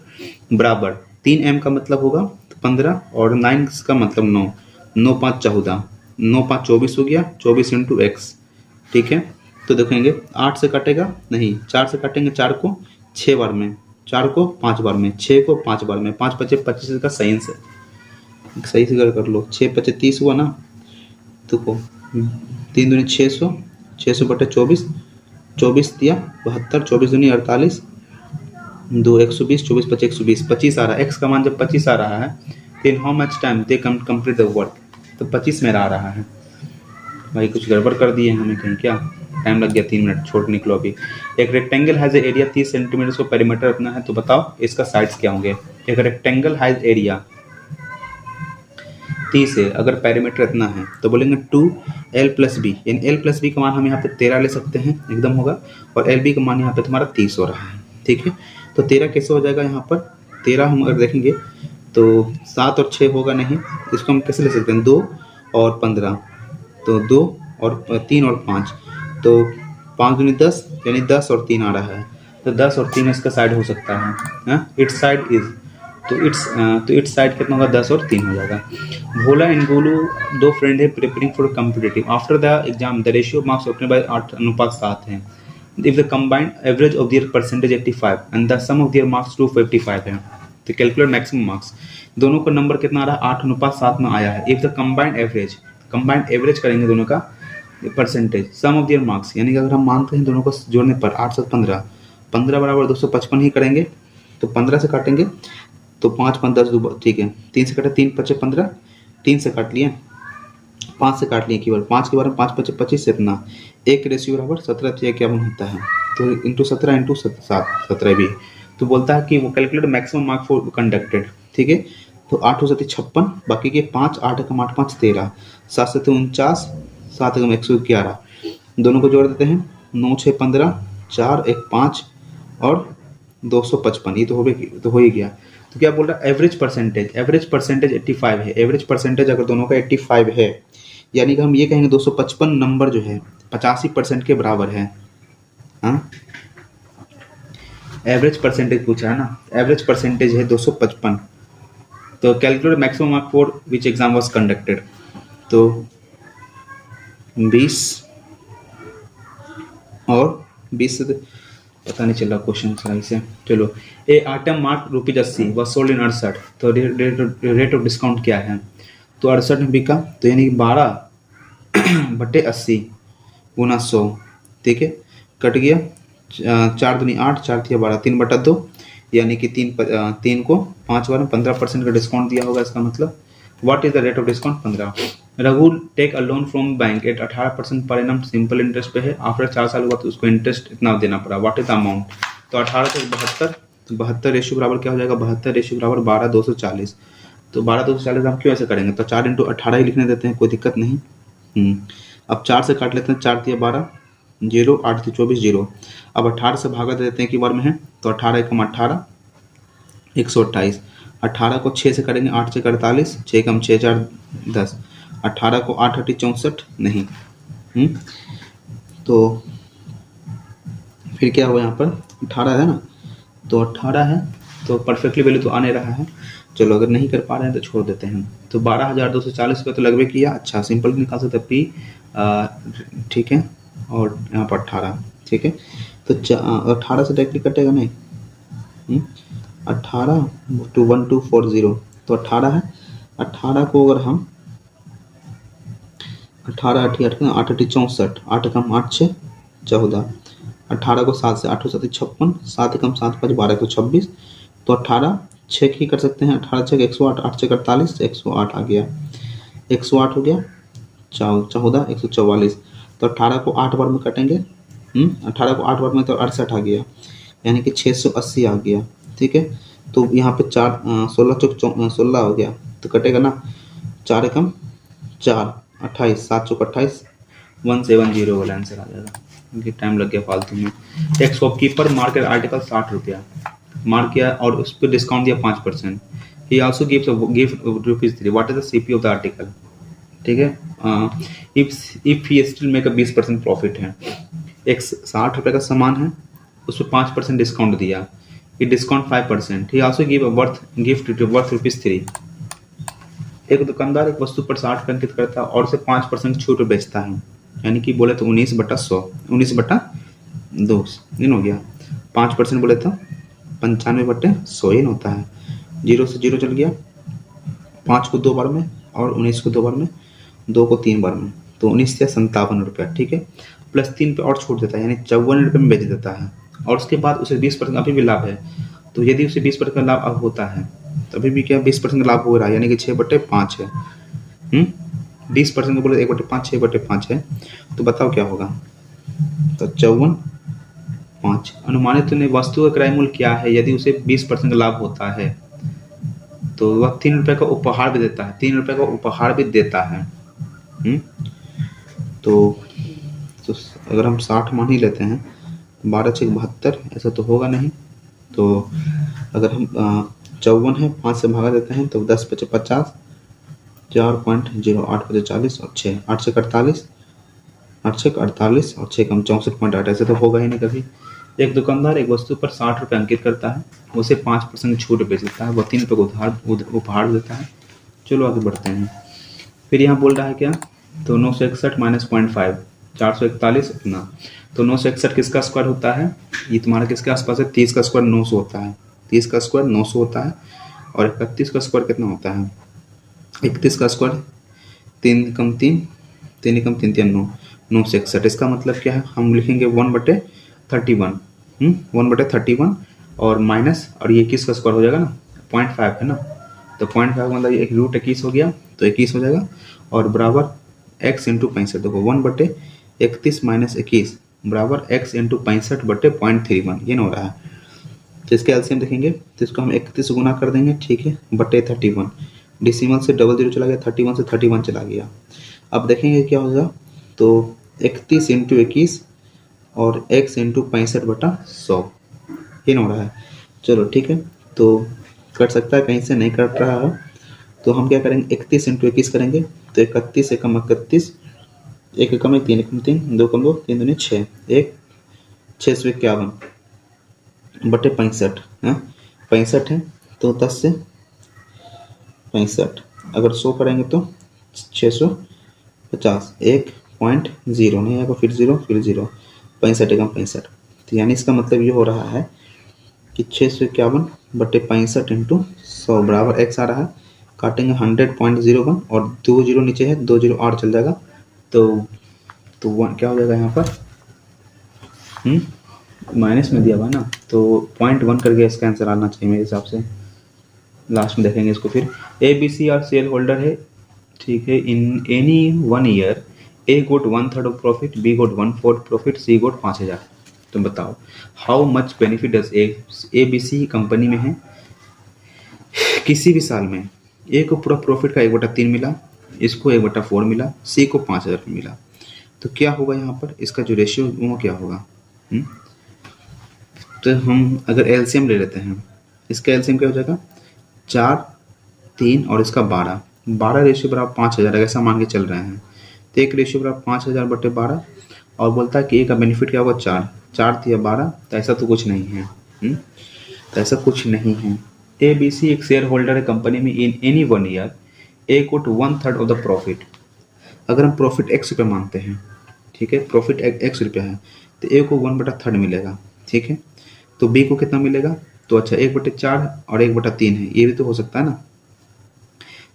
बराबर 3m का मतलब होगा 15 और 9 का मतलब 9, 9 5 14, 9 5 24 हो गया, 24 इंटू x। ठीक है, तो देखेंगे 8 से कटेगा नहीं, 4 से काटेंगे 4 को 6 बार में, 4 को 5 बार में, 6 को 5 बार में, 5 5 25 का सही से कर लो, 6 5 30 हुआ ना, तो 3 दूनी 600, 600 बटे 24, 24 दिया 72, 24 दूनी 48, 2 120, 24 5 120, 25 आ रहा है, x का मान जब 25 आ रहा है then how much time they complete the work, तो 25 मेरा आ रहा है। भाई कुछ गड़बड़ कर दिए हमें कहीं क्या, टाइम लग गया 3 मिनट, छोड़ निकलो अभी। एक रेक्टेंगल हैज एरिया 30 सेंटीमीटर को पेरीमीटर इतना है, तो बताओ इसका साइड्स क्या होंगे। एक रेक्टेंगल हैज एरिया 30 है, अगर पेरीमीटर इतना है तो बोलेंगे 2l प्लस बी, यानी l प्लस बी का मान हम यहाँ पे 13 ले सकते हैं एकदम होगा, और एल बी का मान यहाँ पे तुम्हारा 30 हो रहा है। ठीक है, तो 13 कैसे हो जाएगा, यहाँ पर 13 हम अगर देखेंगे तो 7 और 6 होगा नहीं, इसको हम कैसे ले सकते हैं 2 और 15, तो 2 और 3 और 5, तो 5 दूनी 10, यानी 10 और 3 आ रहा है, तो 10 और 3 इसका साइड हो सकता है, इट्स साइड इज, तो इट्स साइड कितना होगा 10 और 3 हो जाएगा। भोला एंड गोलू दो फ्रेंड है preparing for competitive, after the exam the ratio of marks obtained by 8:7 है, if the combined average of their percentage 85 and the sum of their marks 255 है, तो कैलकुलेट मैक्सिमम मार्क्स। दोनों का नंबर कितना आ रहा है 8:7 में आया है। इफ द कंबाइंड एवरेज करेंगे दोनों का percentage, sum of their marks, यानी कि अगर हम मानते हैं दोनों को जोड़ने पर 8 से 15 बराबर 255 ही करेंगे, तो 15 से काटेंगे तो 5 5 10, ठीक है, 3 से काटे 3 5 15, 3 से काट लिए, 5 से काट लिए केवल, 5 के बारे में 5 5 25 से इतना, 1 के रेशियो बराबर 17 क्या होता है, तो इंटू 17 इंटू 7 17 भी, तो बोलता है कि वो calculate maximum mark for conducted. ठीक है, तो 8 हो जाती 56, बाकी के 5, 8 कम 8 5 13, 7 7 49, 7 कम 111, दोनों को जोड़ देते हैं, 9 6 15, 4 1 5 और 255, ये तो हो ही गया। तो क्या बोल रहा है एवरेज परसेंटेज 85 है, एवरेज परसेंटेज अगर दोनों का 85 है, यानी कि हम ये कहेंगे 255 नंबर जो है 85% के बराबर है। हाँ, एवरेज परसेंटेज पूछा है ना, एवरेज परसेंटेज है 255, तो calculate maximum mark for which exam was conducted, तो 20 और 20 से पता नहीं चला क्वेश्चन सही से, चलो। A item mark ₹80 was sold in 68, तो रेट ऑफ डिस्काउंट क्या है, तो 68 में बिका, तो यानी 12/80 गुना 100, ठीक है, कट गया 4 दूनी 8, 4 थिया 12, 3/2, यानी कि 3 को 5 बार में 15% का डिस्काउंट दिया होगा, इसका मतलब what is the rate of discount 15। Raghu take a loan from bank at 18% per annum, simple interest पे है, आफ्टर 4 साल हुआ तो उसको इंटरेस्ट इतना देना पड़ा, व्हाट इज द अमाउंट, तो 18 से 72 तो 72 रेशियो बराबर क्या हो जाएगा, 72 रेशियो बराबर 12/240। तो 12/240 हम क्यों ऐसे करेंगे, तो 4 × 18 ही लिखने देते हैं, कोई दिक्कत नहीं। अब 4 से काट लेते हैं, 4 × 12 0, 8 × 24 0। अब 18 से भागा दे देते हैं कि बार में है, तो 18 × 18 128। 18 को 6 से करेंगे, 8 से 48, 6 × 6 4 10। 18 को 8 8 64 नहीं। तो फिर क्या हुआ यहाँ पर, 18 है ना, तो 18 है तो परफेक्टली वैल्यू तो आने रहा है। चलो अगर नहीं कर पा रहे हैं तो छोड़ देते हैं। तो 12,240 का तो लगभग किया, अच्छा सिंपल निकाल सकते हैं पी, ठीक है, और यहाँ पर 18, ठीक है। तो 18 से डायरेक्टली कटेगा नहीं, 18 to 1240, तो 18 है। 18 को अगर हम 18 8 8 64, 8 कम 8 6 14। 18 को 7 से 8 7 56, 7 कम 7 5 12 126। तो 18 6 ही कर सकते हैं, 18 6 108, 8 6 48, 108 आ गया, 108 हो गया, 14 144। तो 18 को 8 बार में कटेंगे, 18 को 8 बार में तो 68 आ गया, यानी कि 680 आ गया, ठीक है। तो यहाँ पे 4 16 चौक 16 हो गया, तो कटेगा ना, 4 कम 4 28, 7 चौक 28, 170 वाला आंसर आ जाएगा, क्योंकि टाइम लग गया फालतू में। एक शॉपकीपर मार्केट आर्टिकल 60 रुपया मार्क किया और उस पर डिस्काउंट दिया 5%। ही also gives ₹3। What is the CP of the article, ठीक है। If he still make 20% profit है, एक 60 रुपये का सामान है, उस पर 5% डिस्काउंट दिया, ये डिस्काउंट 5%। ही आल्सो गिव गिफ्ट वर्थ ₹3। एक दुकानदार एक वस्तु पर 60 रुपये अंकित करता है और उसे 5% छूट बेचता है, यानी कि बोले तो 19/100, 19/2 इन हो गया। 5% बोले तो 95/100 इन होता है। 0 से 0 चल गया, 5 को 2 बार में और 19 को 2 बार में, 2 को 3 बार में, तो 19 या 57 रुपया, ठीक है। प्लस 3 पे और छूट देता है, यानी 54 रुपये में बेच देता है, और उसके बाद उसे 20% अभी भी लाभ है। तो यदि उसे 20% लाभ अब होता है, तो अभी भी क्या 20% लाभ हो रहा है, यानी कि 6/5 है। 20% को बोले 1/5, 6/5 है, तो बताओ क्या होगा। तो 54/5। अनुमानित वस्तु का क्रय मूल्य क्या है यदि उसे 20% लाभ होता है, तो वह 3 रुपये का उपहार भी देता है, 3 रुपये का उपहार भी देता है। तो अगर हम 60 मान ही लेते हैं, 12 6 72, ऐसा तो होगा नहीं। तो अगर हम 54 है, 5 से भागा देते हैं, तो 10 × 50, 4.0, 8 × 40 और 6, 8 से 48, 8 से 48 और 6 कम 64.8, ऐसे तो होगा ही नहीं कभी। एक दुकानदार एक वस्तु पर 60 रुपये अंकित करता है, उसे 5% छूट बेच देता है, वह 3 रुपये को उपहार देता है। चलो आगे बढ़ते हैं। फिर यहाँ बोल रहा है क्या, तो 961 - 0.5, 441 इतना। तो 961 किसका स्क्वायर होता है, ये तुम्हारा किसके आसपास है, 30 का स्क्वायर 900 होता है, 30 का स्क्वायर 900 होता है, और 31 का स्क्वायर कितना होता है, 31 का स्क्वायर 3 कम 3, 3 कम 3 3 9, 961। इसका मतलब क्या है, हम लिखेंगे 1/31, 1/31 और माइनस, और ये 21 का स्क्वायर हो जाएगा ना, 0.5 है ना, तो 0.5 मतलब एक √21 हो गया, तो 21 हो जाएगा, और बराबर x × 65। देखो 1/31 - 21 बराबर x × 65/0.31, ये ना हो रहा है। तो इसके एलसीएम देखेंगे, तो इसको हम 31 गुना कर देंगे, ठीक है, /31। डेसिमल से 00 चला गया, 31 से 31 चला गया। अब देखेंगे क्या होगा, तो 31 × 21 और x × 65/100, ये ना हो रहा है। चलो ठीक है, तो कट सकता है, कहीं से नहीं कट रहा है, तो हम क्या करेंगे, 31 × 21 करेंगे, तो 31 × 31, 1 कम 1, 3 कम 3, 2 कम 2, 3 दूनी 6, 1 651/65 है, 65 है, तो 10 से 65, अगर 100 करेंगे तो 650, 1.0 नहीं आएगा, फिर 0 फिर 0, 65 एकम 65। तो यानी इसका मतलब ये हो रहा है कि 651/65 × 100 बराबर x आ रहा है, काटेंगे 100.01 और 2 0 नीचे है, 2 0 और चल जाएगा, तो क्या हो जाएगा यहाँ पर, माइनस में दिया हुआ ना, तो 0.1 करके इसका आंसर आना चाहिए मेरे हिसाब से। लास्ट में देखेंगे इसको। फिर ABC और शेयर होल्डर है, ठीक है, in any 1 year A got 1/3 of profit, B got 1/4 profit, C got 5000। तो बताओ how much benefit does A B C company में है किसी भी साल में। ए को पूरा प्रॉफिट का 1/3 मिला, इसको 1/4 मिला, सी को 5,000 मिला। तो क्या होगा यहाँ पर इसका जो रेशियो वो क्या होगा? तो हम अगर एलसीएम ले लेते हैं, इसका एलसीएम क्या हो जाएगा? 4, 3 और इसका 12, 12 रेशियो बराबर 5,000 ऐसा मान के चल रहे हैं। तो एक रेशियो बराबर 5,000/12 और बोलता है कि ए का बेनिफिट क्या होगा? 4, 4 या 12, तो ऐसा तो कुछ नहीं है। तो ऐसा कुछ नहीं है। ए बी सी एक शेयर होल्डर है कंपनी में। In any 1 year A got 1/3 of the profit. अगर हम प्रॉफिट x रुपये मानते हैं, ठीक है, प्रॉफिट x रुपया है, तो ए को 1/3 मिलेगा, ठीक है। तो बी को कितना मिलेगा? तो अच्छा 1/4 और 1/3 है, ये भी तो हो सकता है ना।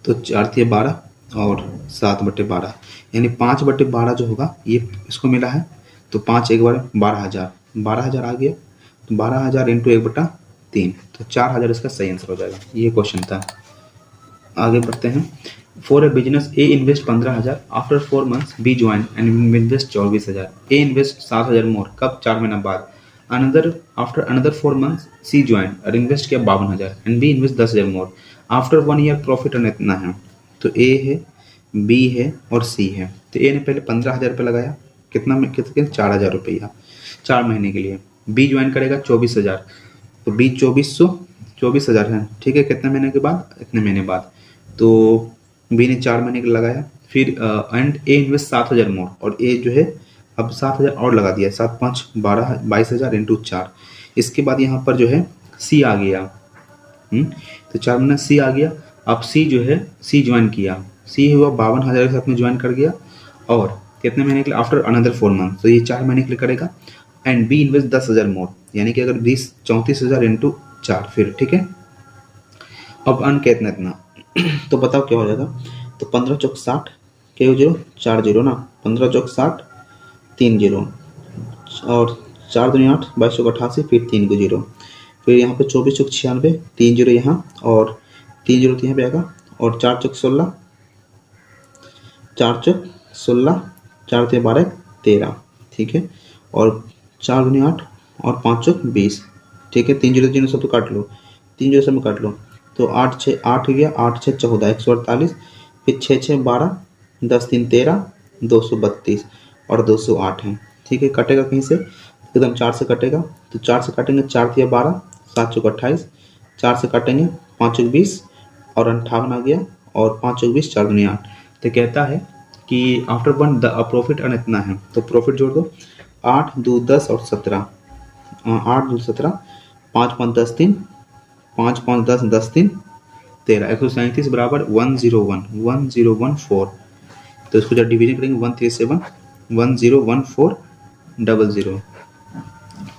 तो 4 या 12 और 7/12 यानी 5/12 जो होगा ये इसको मिला है। तो 5 एक बार 12,000, 12,000 आ गया। तो 12,000 इंटू 1/3, तो 4,000 इसका सही आंसर हो जाएगा। ये क्वेश्चन था। आगे बढ़ते हैं। For a business A invest 15,000, after 4 months B join and invest 24,000। A invest 7,000 more, कब? 4 महीना बाद। After another 4 months C join और इन्वेस्ट किया 52,000 and B invest 10,000 more. After 1 year profit इतना है। तो ए है, बी है और सी है। तो ए ने पहले 15,000 रुपये लगाया, कितना में? कितने? 4,000 रुपया 4 महीने के लिए। बी ज्वाइन करेगा 24,000, तो बी 24,000 है, ठीक है। कितने महीने के बाद? इतने महीने बाद। तो बी ने 4 महीने के लगाया। फिर एंड ए इन्वेस्ट 7,000 मोर, और ए जो है अब 7,000 और लगा दिया। 7 5 12 22,000 इंटू 4। इसके बाद यहाँ पर जो है सी आ गया। तो 4 महीना सी आ गया। अब सी जो है सी ज्वाइन किया, सी हुआ 52,000 के साथ में ज्वाइन कर गया। और कितने महीने के लिए? आफ्टर अनदर 4 months, तो ये 4 महीने के लिए करेगा। एंड बी इन्वेस्ट 10,000 मोर, यानी कि अगर 34,000 इंटू 4 फिर, ठीक है। अब अन कितना इतना तो बताओ क्या हो जाएगा? तो 15 चौक 60, क्या 0 4 0 ना, 15 चौक 60 3 0 और 4 दूनी 8, 22 चौक 88, फिर 3 को 0। फिर यहाँ पे 24 चौक 96, 3 0 यहाँ और 3 0 तो यहाँ पे आएगा। और 4 चौक 16, 4 चौक 16, 4 3 12 13, ठीक है। और 4 दूनी 8 और 5 चौक 20, ठीक है। 3 0 सब तो काट लो, 3 0 सब में काट लो। तो 8 6 8 गया, 8 6 14, 148। फिर 6 6 12, 10 3 13, 232 और 208 है, ठीक है। कटेगा कहीं से? एकदम 4 से कटेगा। तो 4 से काटेंगे, 4 या 12, 7 चौक 28, 4 से काटेंगे 5 चौक 20 और 58 आ गया। और 5 चौक 20, 4 दूनी 8। तो कहता है कि आफ्टर 1 द प्रॉफिट अर्न इतना है। तो प्रॉफिट जोड़ दो, 8 2 10 और 17, 8 2 17, 5 5 10 3, 5 5 10 10 3 13, 137 बराबर 10114। तो इसको जब डिवीजन करेंगे 137 101400,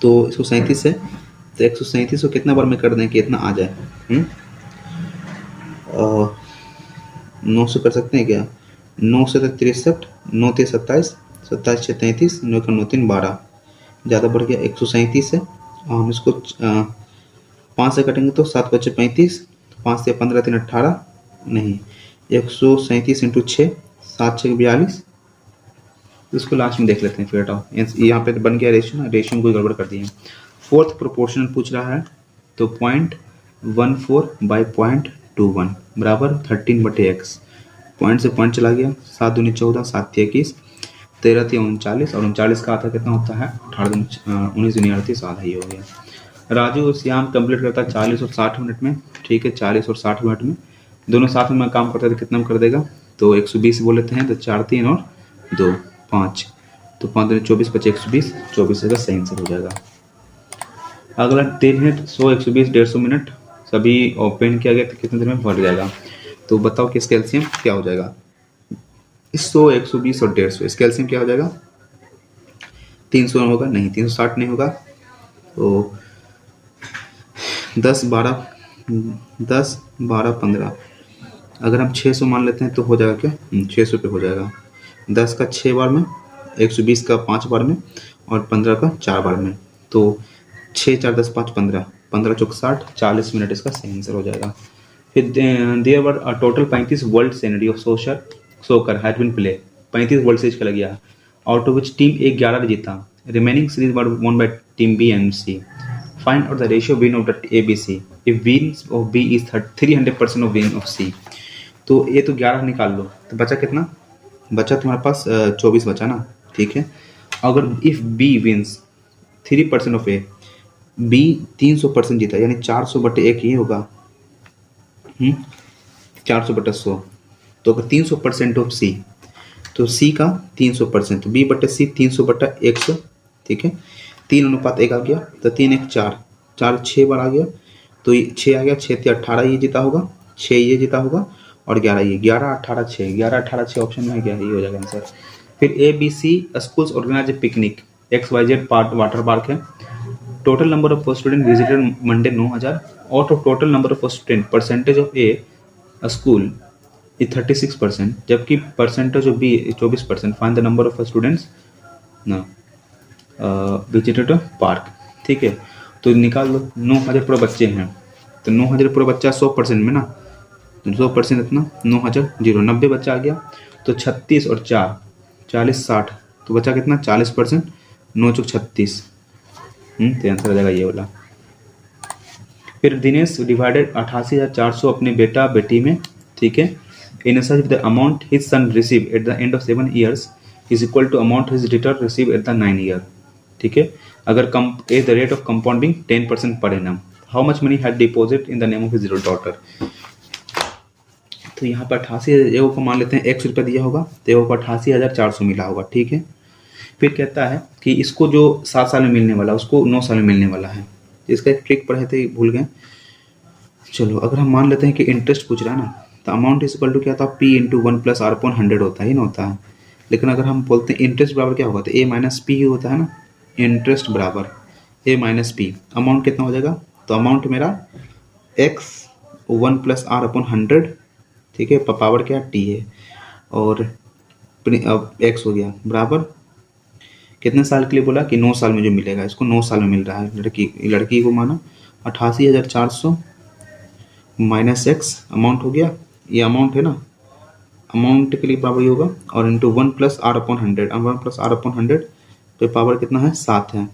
तो 137 है। तो 137 को कितना बार में कर दें कि इतना आ जाए? 9 से कर सकते हैं क्या? 9 से 63, 9 3 27, 27 6 33, 9 का 9 3 12, ज़्यादा बढ़ गया। 137 है। हम इसको 5 से कटेंगे तो 7 बचे 35, 5 से 15 3 18, नहीं 137 इंटू 6, 7 6 42। इसको लास्ट में देख लेते हैं, फिर हटाओ। यहाँ पे तो बन गया रेशियो ना, रेशियो में कोई गड़बड़ कर दिए। फोर्थ प्रोपोर्शनल पूछ रहा है, तो 0.14 बाई 0.21 बराबर 13/x। पॉइंट से पॉइंट चला गया, 7 दूनी 14, 7 3 21, 13 3 39 और 39 का आधा कितना होता है? 19 दूनी 38, आधा ही हो गया। राजू और श्याम कंप्लीट करता है 40 और 60 मिनट में, ठीक है। 40 और 60 मिनट में दोनों साथ में काम करता है तो कितना में कर देगा? तो 120 बोल लेते हैं। तो 4 3 और 2 5, तो 5 दूनी 24 बचे 120, 24 का सही आंसर हो जाएगा। अगला 3 मिनट 100 120 150 मिनट सभी ओपन किया गया तो कितने देर में भर जाएगा? तो बताओ कि इसका एलसीएम क्या हो जाएगा? 100 120 और 150, इसका एलसीएम क्या हो जाएगा? 300 होगा? नहीं, 360 नहीं होगा। तो 10 12 15, अगर हम 600 मान लेते हैं तो हो जाएगा क्या? 600 पे हो जाएगा। 10 का 6 बार में, 120 का 5 बार में और 15 का 4 बार में। तो 6 4 10 5 15, 15 चौक 60, 40 मिनट इसका सही आंसर हो जाएगा। फिर there were total 35 world scenario soccer had been play, 35 world series खेला गया, आउट ऑफ विच टीम 11 जीता। Remaining series were won by team B and C. Find out the ratio win of the ABC. If wins of B is 300% of win of C. तो ये तो 11 निकाल लो, तो बचा कितना? बचा तुम्हारे पास 24 बचा ना, ठीक है। अगर if B wins 3% of A, B 300% जीता, यानी 400/1 ये होगा, 400/100। तो अगर 300% ऑफ C, तो C का 300%, तो B/C 300/100, ठीक है। 3:1 आ गया, तो 3 1 4, 4 6 बार आ गया, तो 6 आ गया, 6 × 18 ये जीता होगा, 6 ये जीता होगा, और 11 ये, 11 18 6, 11 18 6 ऑप्शन में है क्या, ये हो जाएगा आंसर। फिर ABC schools organise a picnic, XYZ part water park है। Total number of student visited Monday 9000। Out of total number of student percentage of A school is 36%, जबकि percentage of B 24%। Find the number of students ना visited park, ठीक है। तो निकाल लो, 9000 पूरे बच्चे हैं, तो 9000 पूरे बच्चा 100% में ना, 100% इतना 9000 0, 90 बच्चा आ गया, तो 36 और 4 40 60, तो बचा कितना 40%, 9 × 36, तो आंसर आ जाएगा ये वाला। फिर दिनेश डिवाइडेड 88,400 अपने बेटा बेटी में, ठीक है। In such the amount his son receive at the end of 7 years is equal to amount his return receive at the 9 year, ठीक है। अगर the rate of compounding 10% per annum, how much money had deposit in the name of his daughter. तो यहाँ पर 88,000 को मान लेते हैं 100 रुपये दिया होगा, तो ये को 88,400 मिला होगा, ठीक है। फिर कहता है कि इसको जो 7 साल में मिलने वाला उसको 9 साल में मिलने वाला है। इसका एक ट्रिक पढ़े थे, भूल गए। चलो अगर हम मान लेते हैं कि इंटरेस्ट पूछ रहा है ना, तो अमाउंट इज इक्वल टू क्या था, P × 1 + R/100 होता है ना, होता है। लेकिन अगर हम बोलते हैं इंटरेस्ट बराबर क्या होगा, तो A - P ही होता है ना, इंटरेस्ट बराबर A - P। अमाउंट कितना हो जाएगा, तो अमाउंट मेरा X1 + R/100, ठीक है, पावर क्या T है, और अब X हो गया बराबर कितने साल के लिए बोला कि 9 साल में जो मिलेगा, इसको 9 साल में मिल रहा है। लड़की को माना 88,400 - X अमाउंट हो गया, ये अमाउंट है ना, अमाउंट के लिए पावर ये होगा, और इंटू 1 + R/100, 1 + R/100 पे पावर कितना है 7 है,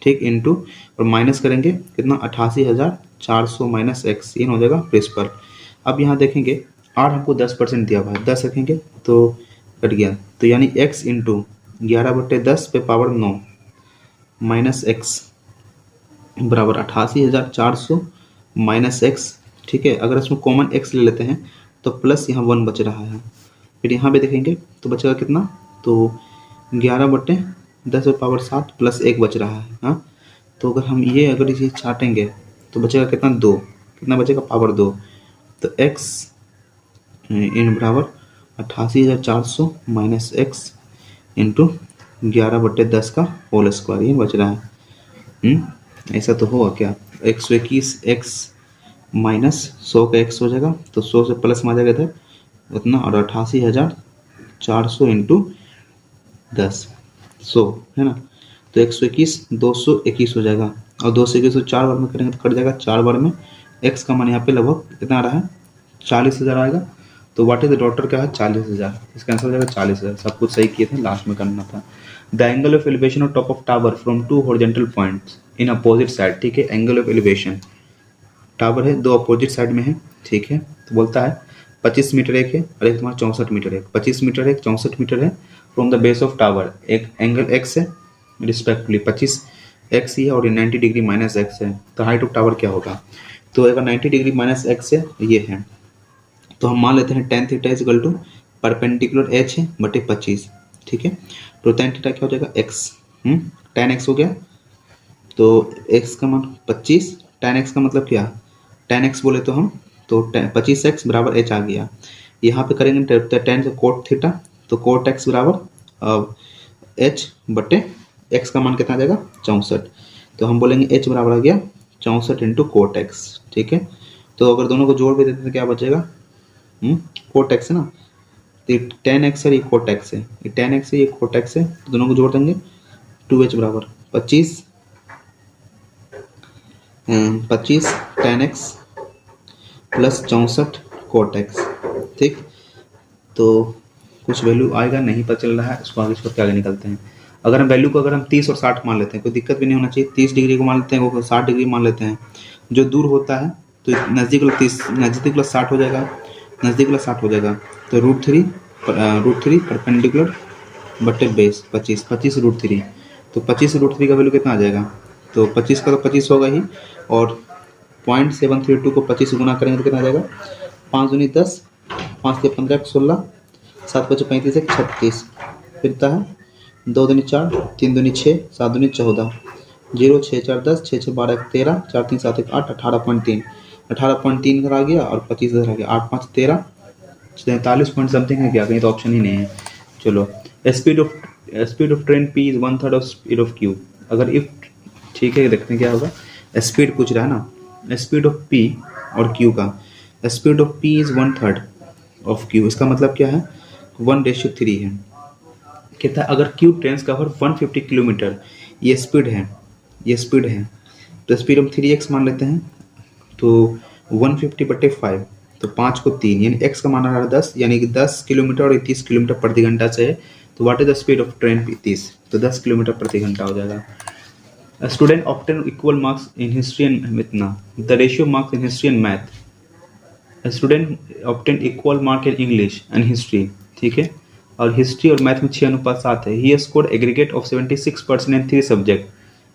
ठीक, इंटू और माइनस करेंगे कितना 88,400 - X, ये हो जाएगा प्रिंसिपल। अब यहाँ देखेंगे R हमको 10% दिया हुआ है, 10 रखेंगे तो कट गया, तो यानी X इंटू 11/10 पे पावर 9 माइनस X बराबर 88,400 - X, ठीक है। अगर इसमें कॉमन X ले लेते हैं तो प्लस यहाँ 1 बच रहा है। फिर यहाँ पे देखेंगे तो बचेगा कितना, तो 11/10 पे पावर 7 प्लस 1 बच रहा है, हाँ। तो अगर इसे छाटेंगे तो बचेगा कितना 2, कितना बचेगा पावर 2, तो X इन बराबर 88,400 - X इंटू 11/10 का होल स्क्वायर, ये बच रहा है। ऐसा तो होगा क्या, 121 X माइनस 100 का X हो जाएगा, तो 100 से प्लस में आ जाएगा इधर उतना, और 88,400 इंटू 10 100 है ना, तो 121 221 हो जाएगा, और 2 से 21 को 4 बार में करेंगे तो कट जाएगा 4 बार में। X का मान यहाँ पे लगभग कितना आ रहा है 40,000 आएगा, तो व्हाट इज द डॉटर क्या है 40,000, इसका आंसर हो जाएगा 40,000। सब कुछ सही किए थे, लास्ट में करना था। The angle of elevation of top of tower from 2 horizontal points in opposite side, ठीक है। एंगल ऑफ एलिवेशन, टावर है 2 अपोजिट साइड में है, ठीक है। तो बोलता है 25 मीटर एक है और एक तुम्हारा 64 मीटर है, 25 मीटर है 64 मीटर है from the base of tower, एक एंगल X है रिस्पेक्टिवली 25 X ही है, और 90 डिग्री माइनस X है, तो हाइट ऑफ टावर क्या होगा, तो अगर 90 डिग्री माइनस X है ये है, तो हम मान लेते हैं tan theta is equal to perpendicular H है बटे 25, ठीक है। तो tan थीटा क्या हो जाएगा X, tan X हो गया, तो X का मान 25, tan X का मतलब क्या, tan X बोले तो हम तो 25X बराबर H आ गया। यहाँ पे करेंगे tan से कोट थीटा, तो कोट X बराबर H बटे X का मान कितना आ जाएगा 64, तो हम बोलेंगे H बराबर आ गया 64 इंटू कोट X, ठीक है। तो अगर दोनों को जोड़ भी देते तो क्या बचेगा, कोट X है ना, तो ये tan X है, ये कोट X है, ये tan X है, ये कोट X है, तो दोनों को जोड़ देंगे 2H बराबर 25 tan X plus 64 cot X, ठीक। तो कुछ वैल्यू आएगा नहीं पता चल रहा है, इसको आगे छोड़ के आगे निकलते हैं। अगर हम वैल्यू को अगर हम 30 और 60 मान लेते हैं, कोई दिक्कत भी नहीं होना चाहिए, 30 डिग्री को मान लेते हैं, वो 60 डिग्री मान लेते हैं, जो दूर होता है तो नज़दीक वाला 30, नज़दीक वाला 60 हो जाएगा, नज़दीक वाला 60 हो जाएगा, तो √3 परपेंडिकुलर बटे बेस 25, 25 √3, तो 25 √3 का वैल्यू कितना आ जाएगा, तो 25 का तो 25 होगा ही, और 0.732 को 25 से गुना करेंगे तो कितना आ जाएगा, 5 दूनी 10, 5 से 15 16, 7 बचे 35 एक 36, फिरता है 2 दूनी 4, 3 दूनी 6, 7 दूनी 14, 0 6 4 10, 6 6 12 1 13, 4 3 7 1 8, 18.3, 18.3 इधर आ गया और 25 इधर आ गया, 8 5 13, 43 पॉइंट समथिंग है क्या, कहीं तो ऑप्शन ही नहीं है। चलो, speed of train P is 1/3 of speed of Q। अगर इफ, ठीक है, देखते हैं क्या होगा, स्पीड पूछ रहा है ना, स्पीड ऑफ P और Q का, speed of P is 1/3 of Q, इसका मतलब क्या है, 1:3 है। कहता है अगर Q ट्रेन कवर 150 किलोमीटर, ये स्पीड है, तो स्पीड हम 3x मान लेते हैं, तो 150/5, तो 5 को 3, यानी x का मान आ रहा है 10, यानी कि 10 किलोमीटर और 30 किलोमीटर प्रति घंटा से है, तो what is the speed of train 30, तो 10 किलोमीटर प्रति घंटा हो जाएगा। Student obtain equal marks in history and इतना, the ratio marks in history and math, student obtain equal mark in English and history, ठीक है, और हिस्ट्री और मैथ में 6:7 है। He score aggregate of 76% in 3 subject,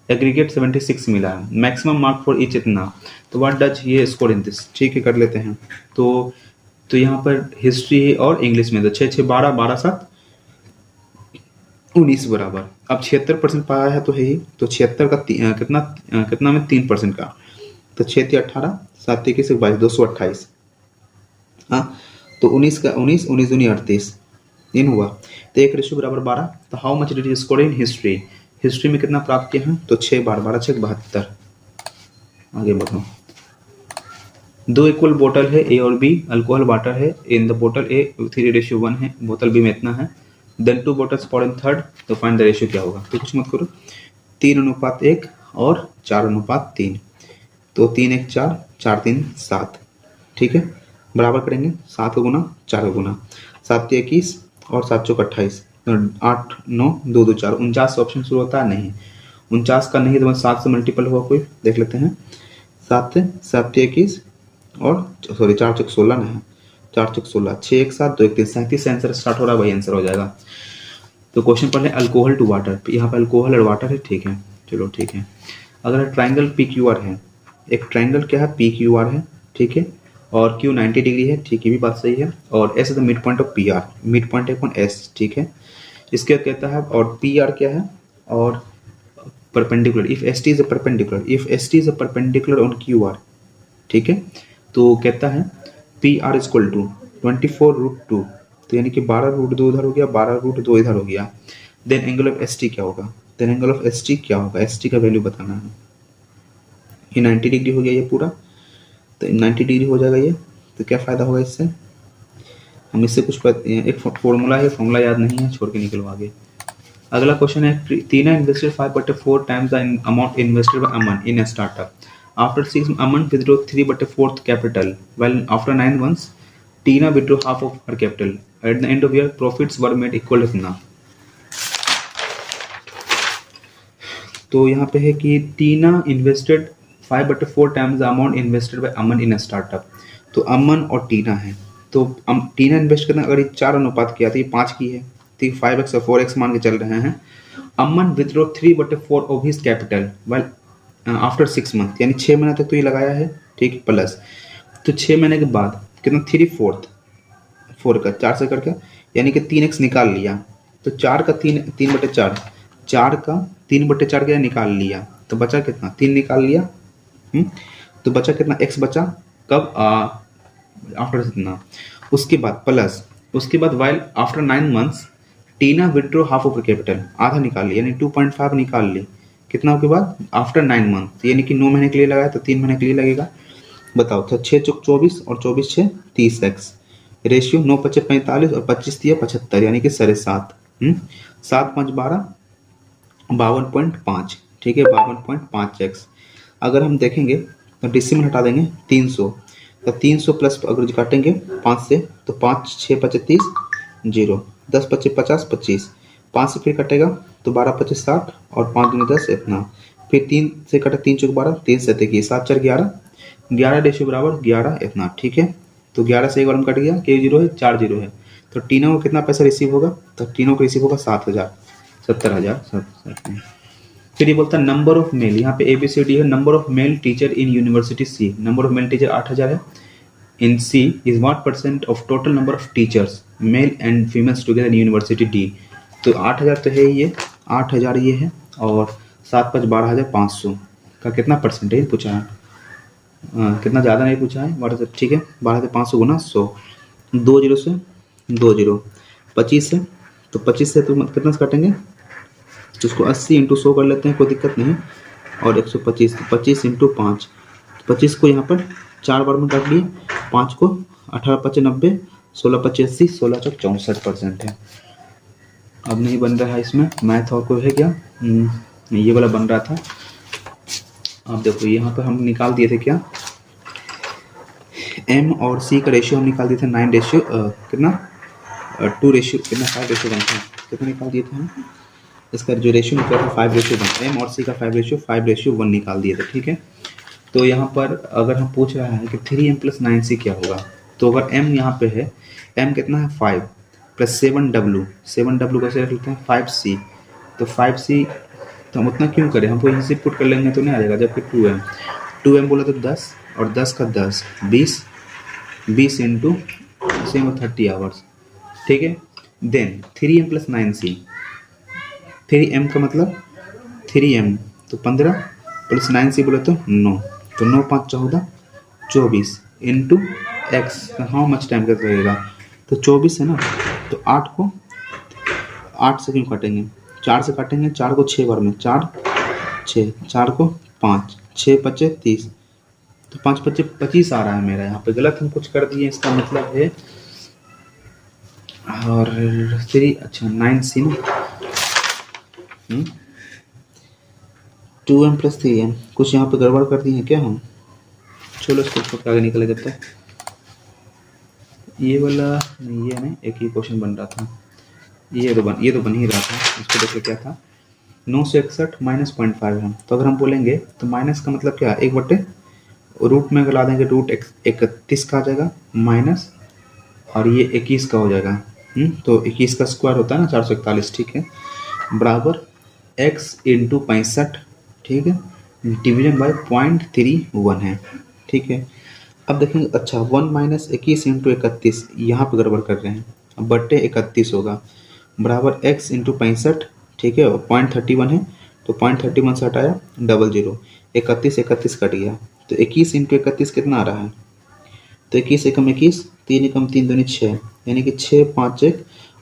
aggregate 76 मिला है, maximum mark for each इतना, तो व्हाट डज ये स्कोर इन दिस, ठीक है, कर लेते हैं। तो यहाँ पर हिस्ट्री और इंग्लिश में तो 6 6 12, 12 7 19 बराबर, अब 76% पाया है तो है ही, तो 76 का कितना में 3% का, तो 6 3 18, 7 21 22, 228, हाँ, तो 19 का 19 19 दूनी 38 इन हुआ, तो 1:12। तो how much did you score in history, history में कितना प्राप्त किया है, तो 6 बार 12 6 72। आगे बढ़ो, 2 इक्वल बोतल है A और B, अल्कोहल वाटर है, इन द बोतल A 3:1 है, बोतल B में इतना है, then 2 bottles pour in third, तो फाइंड द रेशियो क्या होगा, तो कुछ मत करो, 3:1 और 4:3, तो 3 1 4, 4 3 7, ठीक है, बराबर करेंगे, 7 का गुना 4 का गुना, 7 3 21 और 7 4 28, 8 9 2 2 4, 49 से ऑप्शन शुरू होता है, नहीं 49 का नहीं, तो 7 से मल्टीपल हुआ कोई, देख लेते हैं, 7 7 21 और सॉरी 4 4 16 नहीं, 4 4 16, 6 1 7 2 1 3, 37 से आंसर स्टार्ट हो रहा है, वही आंसर हो जाएगा। तो क्वेश्चन पढ़ लें, अल्कोहल टू वाटर, यहाँ पर अल्कोहल और वाटर है, ठीक है, चलो ठीक है। अगर ट्राइंगल PQR है, एक ट्राइंगल क्या है PQR है, ठीक है, और Q 90 डिग्री है, ठीक है, भी बात सही है, और S is the mid point of PR, mid point है कौन S, ठीक है, इसके कहता है, और PR क्या है, और perpendicular, if ST is a perpendicular, if ST is a perpendicular on QR, ठीक है, तो कहता है PR इक्वल टू 24√2, तो यानी कि 12√2 इधर हो गया, 12√2 इधर हो गया, देन एंगल ऑफ ST क्या होगा, देन एंगल ऑफ ST क्या होगा, ST का वैल्यू बताना है, ये 90 डिग्री हो गया ये पूरा, तो 90 डिग्री हो जाएगा ये, तो क्या फ़ायदा होगा इससे, हम इससे कुछ एक फॉर्मूला है, फॉर्मूला याद नहीं है, छोड़ के निकलो आगे। अगला क्वेश्चन है, Tina invested 5/4 times the amount invested by Aman in a startup, after 6 Aman withdrew 3/4 capital, while after 9 months Tina withdrew half of her capital. At the end of year, profits were made equal to कितना, तो यहाँ पे है कि Tina invested 5/4 times the amount invested by Aman in a startup, तो अमन और टीना है, तो टीना इन्वेस्ट करना, अगर ये 4 अनुपात किया तो ये 5 की है, तो 5x और 4x मान के चल रहे हैं। अमन withdraw 3/4 of his capital well after 6 month, यानी 6 महीने तक तो ये लगाया है, ठीक है, प्लस, तो 6 महीने के बाद कितना 3/4 4 का 4 से करके, यानी कि 3x निकाल लिया, तो 4 का 3/4, 4 का 3/4 क्या निकाल लिया, तो बचा कितना 3 निकाल लिया, तो बचा कितना x बचा, कब आफ्टर कितना, उसके बाद प्लस, उसके बाद while after 9 months Tina withdraw half of capital, आधा निकाल लिया, यानी 2.5 निकाल ली, कितना के बाद आफ्टर 9 मंथ, यानी कि 9 महीने के लिए लगाया, तो 3 महीने के लिए लगेगा, बताओ, तो 6 चौक 24 और 24 6 30x, रेशियो 9 5 45 और 25 दिया 75, यानी कि 7.5, 7 5 12, 52.5, ठीक है, 52.5x। अगर हम देखेंगे तो डिसिमल हटा देंगे 300, तो 300 प्लस अगर काटेंगे 5 से, तो 5 6 35 0, 10 25 50 25, 5 से फिर कटेगा तो 12 25 60 और 5 दूनी 10 इतना। फिर 3 से कटा 3 चौक 12, 3 से 7 7 4 11, 11 रेशियो बराबर 11 इतना। ठीक है, तो 11 से एक बार में कट गया, के 0 है 4 0 है, तो तीनों को कितना पैसा रिसीव होगा, तो तीनों को रिसीव होगा 7,000 70,000। फिर ये बोलता है नंबर ऑफ मेल, यहाँ पे ABCD है, number of male teacher in university C, number of male teacher 8,000 है। इन C is what percent of total number of teachers male and females together in university D। तो 8,000 तो है ये, 8,000 ये है, और 7 5 12,500 का कितना परसेंट है पूछा है। कितना ज़्यादा नहीं पूछा है, 12 से। ठीक है, 12,500 गुना 100, 2 0 से 2 0, 25 से, तो 25 से तो कितना से काटेंगे, तो उसको 80 इंटू 100 कर लेते हैं, कोई दिक्कत नहीं। और 125, तो 25 इंटू 5, 25 को यहाँ पर 4 बार में काट लिए, 5 को 18 5 90, 16 5 80, 16 चौक 64% है। अब नहीं बन रहा है इसमें मैथ, और कोई है क्या, ये वाला बन रहा था। अब देखो यहाँ पर हम निकाल दिए थे क्या, M और C का रेशियो हम निकाल दिए थे 9 रेशियो कितना 2 रेशियो कितना 5 रेशियो 1 था, कितना निकाल दिए थे हम, इसका जो रेशियो निकला था 5 रेशियो 1, M और C का 5 रेशियो 1 निकाल दिए थे। ठीक है, तो यहाँ पर अगर हम पूछ रहा है कि 3M + 9C क्या होगा, तो अगर M यहाँ पे है, M कितना है 5 + 7W, 7W कैसे रख लेते हैं 5C, तो 5C तो हम उतना क्यों करें, हमको यहीं से पुट कर लेंगे तो नहीं आ जाएगा, जबकि 2M बोला तो 10 और 10 का 10 20 इंटू सेम 30 आवर्स। ठीक है, देन 3M + 9C, 3M का मतलब 3M तो 15 + 9C बोले तो 9, तो 9 5 14 24 into x, how much time का लगेगा, तो 24 है ना, तो 8 को 8 से क्यों काटेंगे, 4 से काटेंगे, 4 को 6 बार में, 4 6, 4 को 5, 6 5 30, तो 5 5 25 आ रहा है मेरा, यहाँ पे गलत हम कुछ कर दिए, इसका मतलब है। और 3 अच्छा 9C ना, 2M + 3M, कुछ यहाँ पे गड़बड़ कर दी है क्या हम, चलो इसको छोड़ के आगे निकले जब तक। ये वाला नहीं, ये नहीं, एक ही क्वेश्चन बन रहा था, ये तो बन ही रहा था, इसको देखिए क्या था, 9 से 61 माइनस 0.5 है, तो अगर हम बोलेंगे तो माइनस का मतलब क्या, 1/, रूट में अगर ला देंगे रूट 31 का आ जाएगा माइनस, और ये 21 का हो जाएगा, तो 21 का स्क्वायर होता है ना 441। ठीक है, बराबर x इंटू 65, ठीक है, डिवीजन बाय 0.31 है। ठीक है, अब देखेंगे, अच्छा 1 माइनस 21 इंटू 31, यहाँ पर गड़बड़ कर रहे हैं, अब बट्टे 31 होगा, बराबर x इंटू 65, ठीक है, 0.31 है, तो 0.31 से हटाया 00, 31 31 कट गया, तो 21 इंटू 31 कितना आ रहा है, तो 21 एकम 21, 3 एकम 3 दूनी 6, यानी कि 6 5 1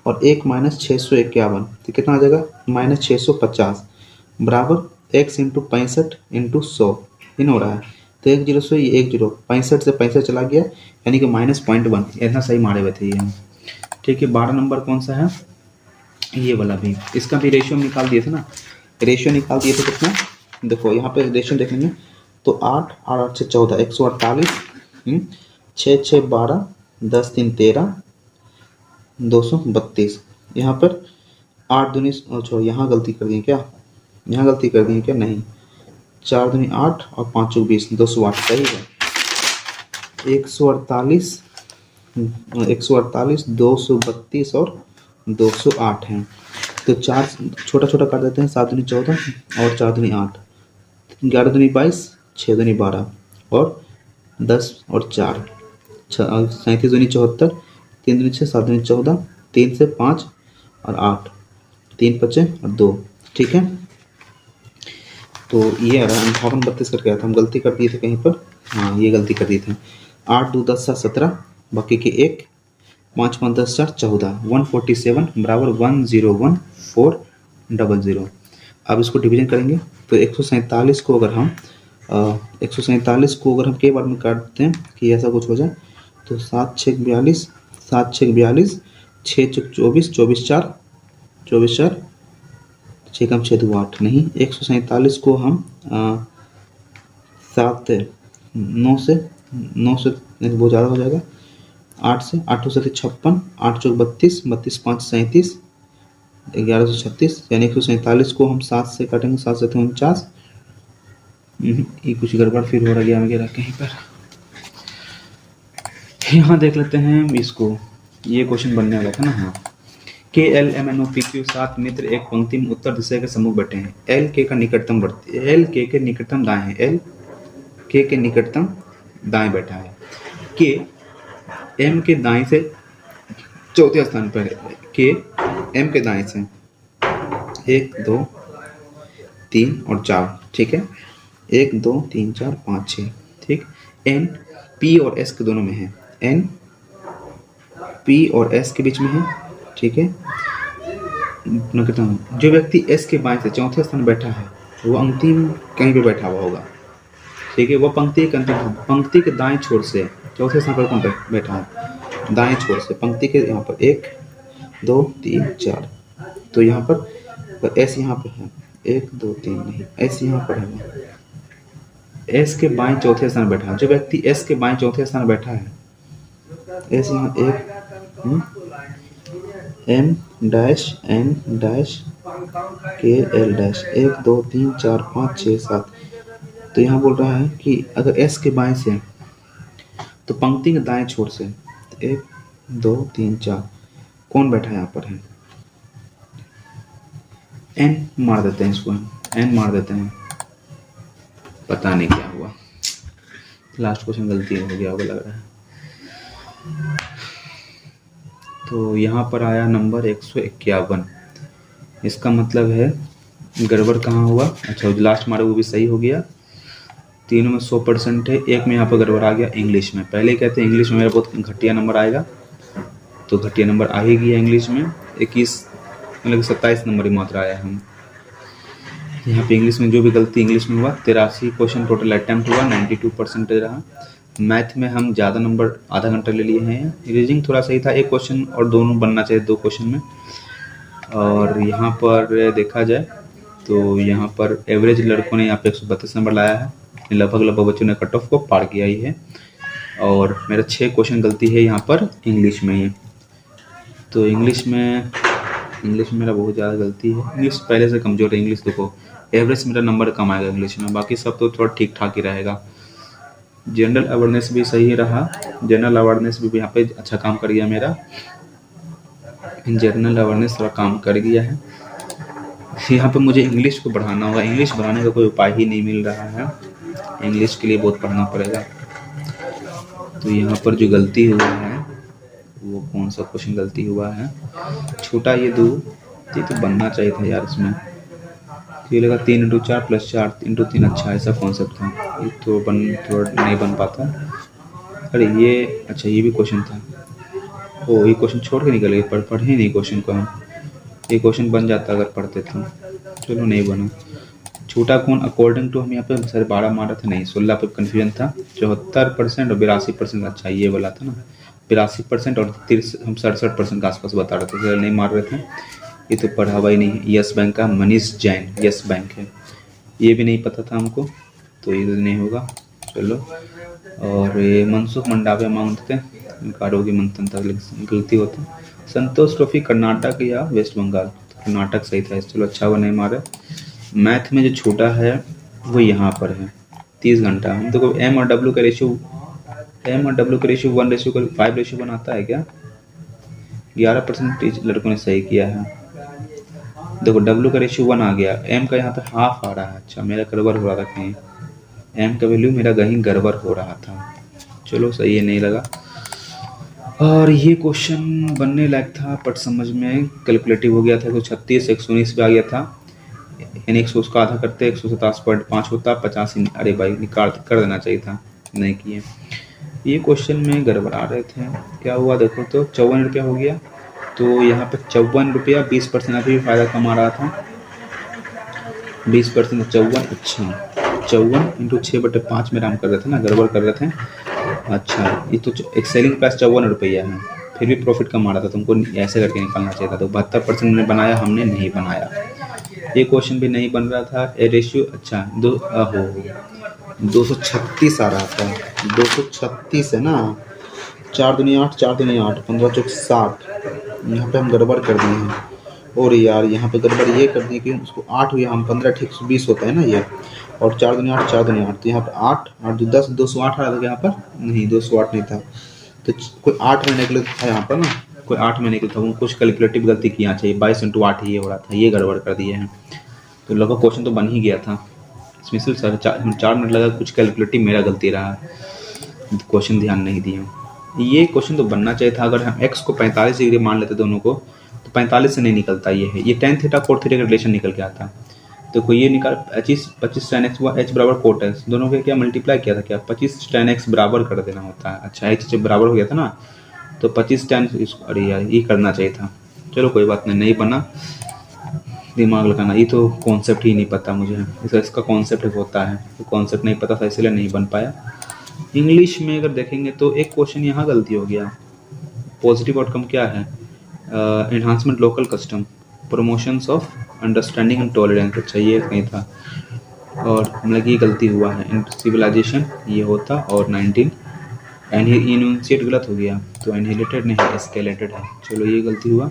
और 1 माइनस 651, तो कितना आ जाएगा -650, बराबर x इंटू 65 इंटू 100 इन हो रहा है, तो 1 0 से ये 1 0, 65 से 65 चला गया, यानी कि -0.1, इतना सही मारे हुए थे ये हम। ठीक है, 12 नंबर कौन सा है, ये वाला भी, इसका भी रेशियो निकाल दिए थे ना, रेशियो निकाल दिए थे कितना, देखो यहाँ पे रेशियो देखेंगे तो 8 और 8 से 14 148, 6 6 12 10 3 13 232, यहाँ पर 8 दूनी, छोड़ो यहाँ गलती कर दी क्या, यहाँ गलती कर दी क्या, नहीं, 4 दूनी 8 और 5 चौक 20, 208 सही है, 148 232 और 208 है, तो 4 छोटा छोटा कर देते हैं, 7 दूनी 14 और 4 दूनी 8, 11 दूनी 22, 6 दूनी 12 और 10 और 4 37 दूनी 74, 3 दूनी 6, 7 दूनी 14, 3 से 5 और 8, 3 5 और 2। ठीक है, तो ये आ रहा है 58 32 करके आया था, हम गलती कर दिए थे कहीं पर, हाँ ये गलती कर दिए थे, 8 2 10 7 17, बाकी के 1, 5 5 10 4 14, 147 बराबर 101,400। अब इसको डिवीजन करेंगे तो 147 को अगर हम 147 को अगर हम कई बार में काटते हैं कि ऐसा कुछ हो जाए, तो 7 6 42, 7 6 42, 6 6 24, 24 4 24 4, 6 कम 6 2 8, नहीं 147 को हम 7 9 से बहुत ज़्यादा हो जाएगा, 8 से 8 से 56, 8 चौक 32, 32 5 37, 1136 यानी 147 को हम 7 से काटेंगे, 7 से 49। ये कुछ गड़बड़ फिर हो गया मेरा कहीं पर। यहाँ देख लेते हैं इसको, ये क्वेश्चन बनने वाला था ना। हाँ, KLMNOPQ 7 मित्र एक पंक्ति में उत्तर दिशा के सम्मुख बैठे हैं। L K का निकटतम L K के निकटतम दाएं है, L K के निकटतम दाएं बैठा है। K M के दाएं से चौथे स्थान पर है। K M के दाएं से 1 2 3 और 4, ठीक है, 1 2 3 4 5 6, ठीक। N P और S के दोनों में है, N P और S के बीच में है, ठीक है। जो व्यक्ति S के बाएं से चौथे स्थान बैठा है वो अंतिम कहीं पे बैठा हुआ होगा, ठीक है। वो पंक्ति के अंतिम, पंक्ति के दाएं छोर से चौथे स्थान पर कौन बैठा है, दाएं छोर से पंक्ति के यहाँ पर 1 2 3 4, तो यहाँ पर S यहाँ पे है, 1 2 3 नहीं, S यहाँ पर है, S के बाएं चौथे स्थान बैठा है। जो व्यक्ति S के बाएं चौथे स्थान बैठा है, S यहाँ 1 M dash N dash K L dash 1 2 3 4 5 6 7, तो यहाँ बोल रहा है कि अगर S के बाएं से तो पंक्ति के दाएं छोर से 1 2 3 4 कौन बैठा है यहाँ पर है, N मार देते हैं इसको, N मार देते हैं, पता नहीं क्या हुआ, लास्ट क्वेश्चन गलती हो गया होगा लग रहा है। तो यहाँ पर आया नंबर 151, इसका मतलब है गड़बड़ कहाँ हुआ, अच्छा लास्ट मारे वो भी सही हो गया, तीनों में 100% है, एक में यहाँ पर गड़बड़ आ गया इंग्लिश में। पहले कहते हैं इंग्लिश में मेरा बहुत घटिया नंबर आएगा, तो घटिया नंबर आ ही गया इंग्लिश में, 21 मतलब 27 नंबर ही मात्रा आया हम। यहाँ पे इंग्लिश में जो भी गलती इंग्लिश में हुआ, 83 क्वेश्चन टोटल अटैम्प्ट हुआ, 92% रहा। मैथ में हम ज़्यादा नंबर आधा घंटा ले लिए हैं। रीजनिंग थोड़ा सही था, एक क्वेश्चन और दोनों बनना चाहिए 2 क्वेश्चन में। और यहाँ पर देखा जाए तो यहाँ पर एवरेज लड़कों ने यहाँ पे 132 नंबर लाया है, लगभग बच्चों ने कट ऑफ को पार किया ही है। और मेरा 6 क्वेश्चन गलती है यहाँ पर इंग्लिश में ही, तो इंग्लिश में मेरा बहुत ज़्यादा गलती है। इंग्लिश पहले से कमज़ोर है, इंग्लिश देखो एवरेज मेरा नंबर कम आएगा इंग्लिश में, बाकी सब तो थोड़ा ठीक ठाक ही रहेगा। जनरल अवेयरनेस भी सही रहा, जनरल अवेयरनेस भी यहाँ पे अच्छा काम कर गया मेरा, जनरल अवेयरनेस थोड़ा काम कर गया है। यहाँ पे मुझे इंग्लिश को बढ़ाना होगा, इंग्लिश बढ़ाने का कोई उपाय ही नहीं मिल रहा है, इंग्लिश के लिए बहुत पढ़ना पड़ेगा। तो यहाँ पर जो गलती हुआ है वो कौन सा क्वेश्चन गलती हुआ है, छोटा ये 2, ये तो बनना चाहिए था यार इसमें, ये लगा 3 × 4 + 4 × 3, अच्छा ऐसा कॉन्सेप्ट था, ये तो थोड़ा नहीं बन पाता। अरे ये अच्छा ये भी क्वेश्चन था, ओ ये क्वेश्चन छोड़ के निकल गए, पढ़े नहीं क्वेश्चन को हम, ये क्वेश्चन बन जाता अगर पढ़ते तो, चलो नहीं बना। छोटा कौन अकॉर्डिंग टू हम यहाँ पे 12.5 मारा था, नहीं 16 पे कन्फ्यूजन था, 74% और 82%, अच्छा ये वाला था ना 82% और हम 67% के आसपास बता रहे थे, नहीं मार रहे थे। ये तो पढ़ा हुआ ही नहीं है, यस बैंक का मनीष जैन यस बैंक है, ये भी नहीं पता था हमको, तो ये नहीं होगा। चलो, और ये मनसुख मंडाविया मांगते हैं, आरोग्य मंथन तक गलती होती है। संतोष ट्रॉफी कर्नाटक या वेस्ट बंगाल, कर्नाटक सही था, चलो अच्छा हुआ नहीं मारे। मैथ में जो छोटा है वो यहाँ पर है 30 घंटा, हम देखो M और W का रेशियो 1:5 आता है क्या, 11% लड़कों ने सही किया है। देखो W का रेशियो 1 आ गया, M का यहाँ पे हाफ आ रहा है, अच्छा मेरा गड़बड़ हो रहा था कहीं, M का वैल्यू मेरा कहीं गड़बड़ हो रहा था, चलो सही है नहीं लगा। और ये क्वेश्चन बनने लायक था बट समझ में कैलकुलेटिव हो गया था, 136 119 पे आ गया था, यानी 100 उसका आधा करते 127.5 होता, 50 अरे भाई निकाल कर देना चाहिए था, नहीं किए। ये क्वेश्चन में गड़बड़ा रहे थे, क्या हुआ देखो तो 54 रुपया हो गया, तो यहाँ पे 54 रुपया 20% अभी भी फ़ायदा कमा रहा था, 20% 54, अच्छा 54 × 6/5 में राम कर रहे थे ना, गड़बड़ कर रहे थे। अच्छा ये तो एक सेलिंग प्राइस 54 रुपया है, फिर भी प्रॉफिट कमा रहा था, तुमको ऐसे करके निकालना चाहिए था। तो 72% ने बनाया, हमने नहीं बनाया, ये क्वेश्चन भी नहीं बन रहा था। ए रेशियो अच्छा 236 आ रहा था, 236 है ना, 4 दूनी 8, 4 दूनी 8, 15 × 60, यहाँ पे हम गड़बड़ कर दिए हैं, और यार यहाँ पे गड़बड़ ये कर दी कि उसको 8 हुआ, हम 15 ठीक 120 होता है ना ये, और 4 दूनी 8, 4 दूनी 8, तो यहाँ पर 8 8 2 10, 208 आ रहा था यहाँ पर, नहीं 208 नहीं था, तो कोई 8 महीने के लिए था यहाँ पर ना, कोई 8 महीने के लिए था, वो कुछ कैलकुलेटिव गलती किया चाहिए, 22 × 8 ये हो रहा था, ये गड़बड़ कर दिए हैं। तो लगभग क्वेश्चन तो बन ही गया था, इसमें सिर्फ 4 मिनट लगा, कुछ कैलकुलेटिव मेरा गलती रहा, क्वेश्चन ध्यान नहीं दिया। ये क्वेश्चन तो बनना चाहिए था, अगर हम x को 45 डिग्री मान लेते दोनों को, तो 45 से नहीं निकलता, ये है, ये tan थीटा cot थीटा का रिलेशन निकल के आता। तो कोई ये निकाल 25 tan x h बराबर cot x, दोनों के क्या मल्टीप्लाई किया था, क्या 25 tan x बराबर कर देना होता है। अच्छा h जब बराबर हो गया था ना, तो 25 tan, अरे यार ये करना चाहिए था, चलो कोई बात नहीं, नहीं बना, दिमाग लगाना, ये तो कॉन्सेप्ट ही नहीं पता मुझे, इसका कॉन्सेप्ट होता है, तो कॉन्सेप्ट नहीं पता था इसलिए नहीं बन पाया। इंग्लिश में अगर देखेंगे तो एक क्वेश्चन यहाँ गलती हो गया, पॉजिटिव आउटकम क्या है, enhancement local custom, promotions of understanding and tolerance, अच्छा ये कहीं था, और मतलब ये गलती हुआ है, सिविलाइजेशन ये होता, और 19 इनूंशिएट गलत हो गया, तो एनहिलेटेड नहीं एस्केलेटेड है, चलो ये गलती हुआ।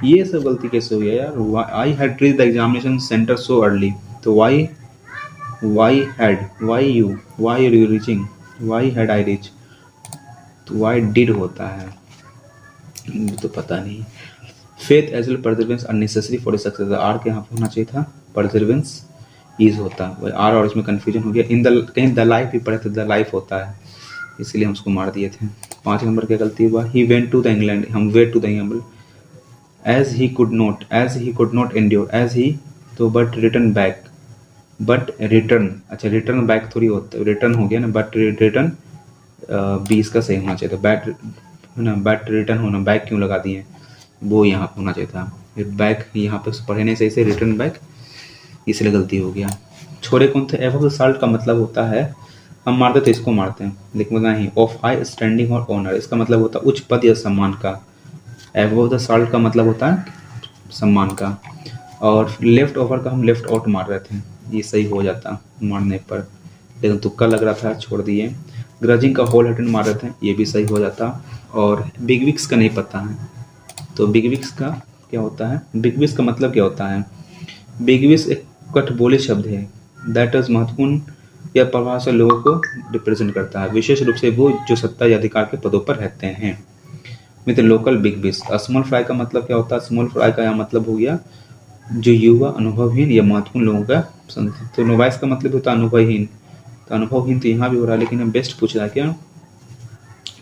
ये सब गलती कैसे हो गया यार, I had reach the examination centre so early, तो why had, why you, why are you reaching, why had I reach, तो वाई डिड होता है, तो पता नहीं। Faith as well perseverance unnecessary for success, are के यहाँ पे होना चाहिए था, परसिवरेंस इज होता, आर और इसमें कन्फ्यूजन हो गया, इन द कहीं द लाइफ भी पढ़े तो द लाइफ होता है, इसलिए हम उसको मार दिए थे। 5 नंबर क्या गलती हुआ, he went to the England, हम wait to the England, as he could not endure, as he, तो but return back, but return, अच्छा return back थोड़ी होता है, return हो गया ना, but return 20 का सही होना चाहिए था, बैट है ना, बैट रिटर्न होना, बैक क्यों लगा दिए, वो यहाँ होना चाहिए था, फिर बैक यहाँ पे पढ़े नहीं सही से, रिटर्न बैक, इसलिए गलती हो गया। छोरे कौन थे, एबव द साल्ट का मतलब होता है, हम मारते तो इसको मारते हैं, लेकिन नहीं, ऑफ हाई स्टैंडिंग और ऑनर, इसका मतलब होता है उच्च पद या सम्मान का, एबव द साल्ट का मतलब होता है सम्मान का, और लेफ्ट ओवर का हम लेफ्ट आउट मार रहे थे, ये सही हो जाता मारने पर, लेकिन तुक्का लग रहा था छोड़ दिए। ग्रजिंग का होल हार्टेड मार रहे थे, ये भी सही हो जाता, और बिग विक्स का नहीं पता है, तो बिग विक्स का क्या होता है, बिग विक्स का मतलब क्या होता है, बिग विक्स एक कठबोले शब्द है, दैट इज महत्वपूर्ण या प्रभावशाली लोगों को रिप्रेजेंट करता है, विशेष रूप से वो जो सत्ता या अधिकार के पदों पर रहते हैं। With local big bisque, small fry का मतलब क्या होता है, स्मॉल फ्राई का यहाँ मतलब हो गया जो युवा अनुभवहीन या महत्वपूर्ण लोगों का, तो नोवाइस का मतलब होता है अनुभवहीन, तो अनुभवहीन तो यहाँ भी हो रहा है, लेकिन बेस्ट पूछ रहा है क्या,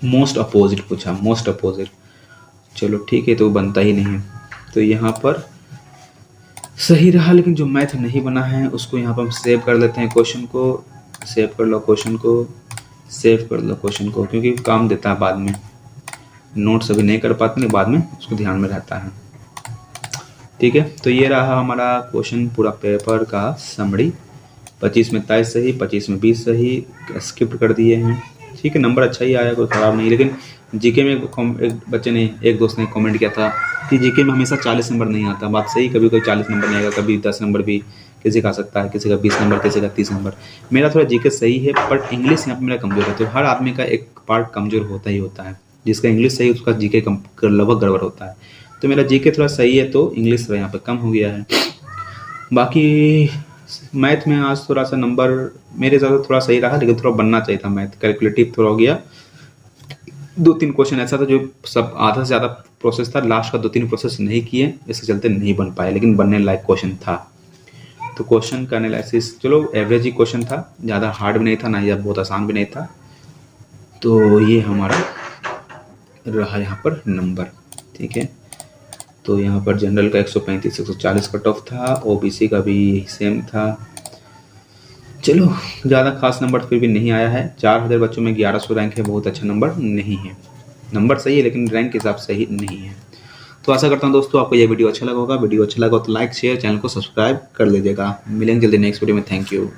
मोस्ट अपोजिट पूछा, मोस्ट अपोजिट, चलो ठीक है, तो बनता ही नहीं, तो यहाँ पर सही रहा, लेकिन जो मैथ नहीं बना है उसको यहाँ पर हम सेव कर लेते हैं, क्वेश्चन को सेव कर लो, क्वेश्चन को सेव कर लो, क्वेश्चन को, क्योंकि काम देता है बाद में, नोट्स अभी नहीं कर पाते नहीं, बाद में उसको ध्यान में रहता है, ठीक है। तो ये रहा हमारा क्वेश्चन पूरा पेपर का समरी, 25 में 23 सही, 25 में 20 सही, स्किप कर दिए हैं, ठीक है, नंबर अच्छा ही आया, कोई ख़राब नहीं, लेकिन जीके में एक बच्चे ने, एक दोस्त ने कमेंट किया था कि जीके में हमेशा 40 नंबर नहीं आता, बात सही, कभी कोई 40 नंबर नहीं आएगा, कभी 10 नंबर भी किसी का आ सकता है, किसी का 20 नंबर, किसी का 30 नंबर, मेरा थोड़ा जीके सही है, बट इंग्लिश यहाँ पर मेरा कमज़ोर है, तो हर आदमी का एक पार्ट कमज़ोर होता ही होता है, जिसका इंग्लिश सही उसका जीके लगभग गड़बड़ होता है, तो मेरा जीके थोड़ा सही है, तो इंग्लिश यहाँ पर कम हो गया है। बाकी मैथ में आज थोड़ा सा नंबर मेरे ज़्यादा थोड़ा सही रहा, लेकिन थोड़ा बनना चाहिए था, मैथ कैलकुलेटिव थोड़ा हो गया, 2-3 क्वेश्चन ऐसा था जो सब आधा से ज़्यादा प्रोसेस था, लास्ट का 2-3 प्रोसेस नहीं किए, इसके चलते नहीं बन पाए, लेकिन बनने लायक क्वेश्चन था, तो क्वेश्चन का एनालिसिस चलो एवरेज ही क्वेश्चन था, ज़्यादा हार्ड भी नहीं था ना, या बहुत आसान भी नहीं था, तो ये हमारा रहा यहाँ पर नंबर, ठीक है। तो यहाँ पर जनरल का 135 140 कट ऑफ था, ओबीसी का भी सेम था, चलो ज़्यादा खास नंबर फिर भी नहीं आया है, 4000 बच्चों में 1100 रैंक है, बहुत अच्छा नंबर नहीं है, नंबर सही है लेकिन रैंक के हिसाब से सही नहीं है। तो आशा करता हूँ दोस्तों आपको ये वीडियो अच्छा लगा होगा, वीडियो अच्छा लगा तो लाइक शेयर, चैनल को सब्सक्राइब कर लीजिएगा, मिलेंगे जल्दी नेक्स्ट वीडियो में, थैंक यू।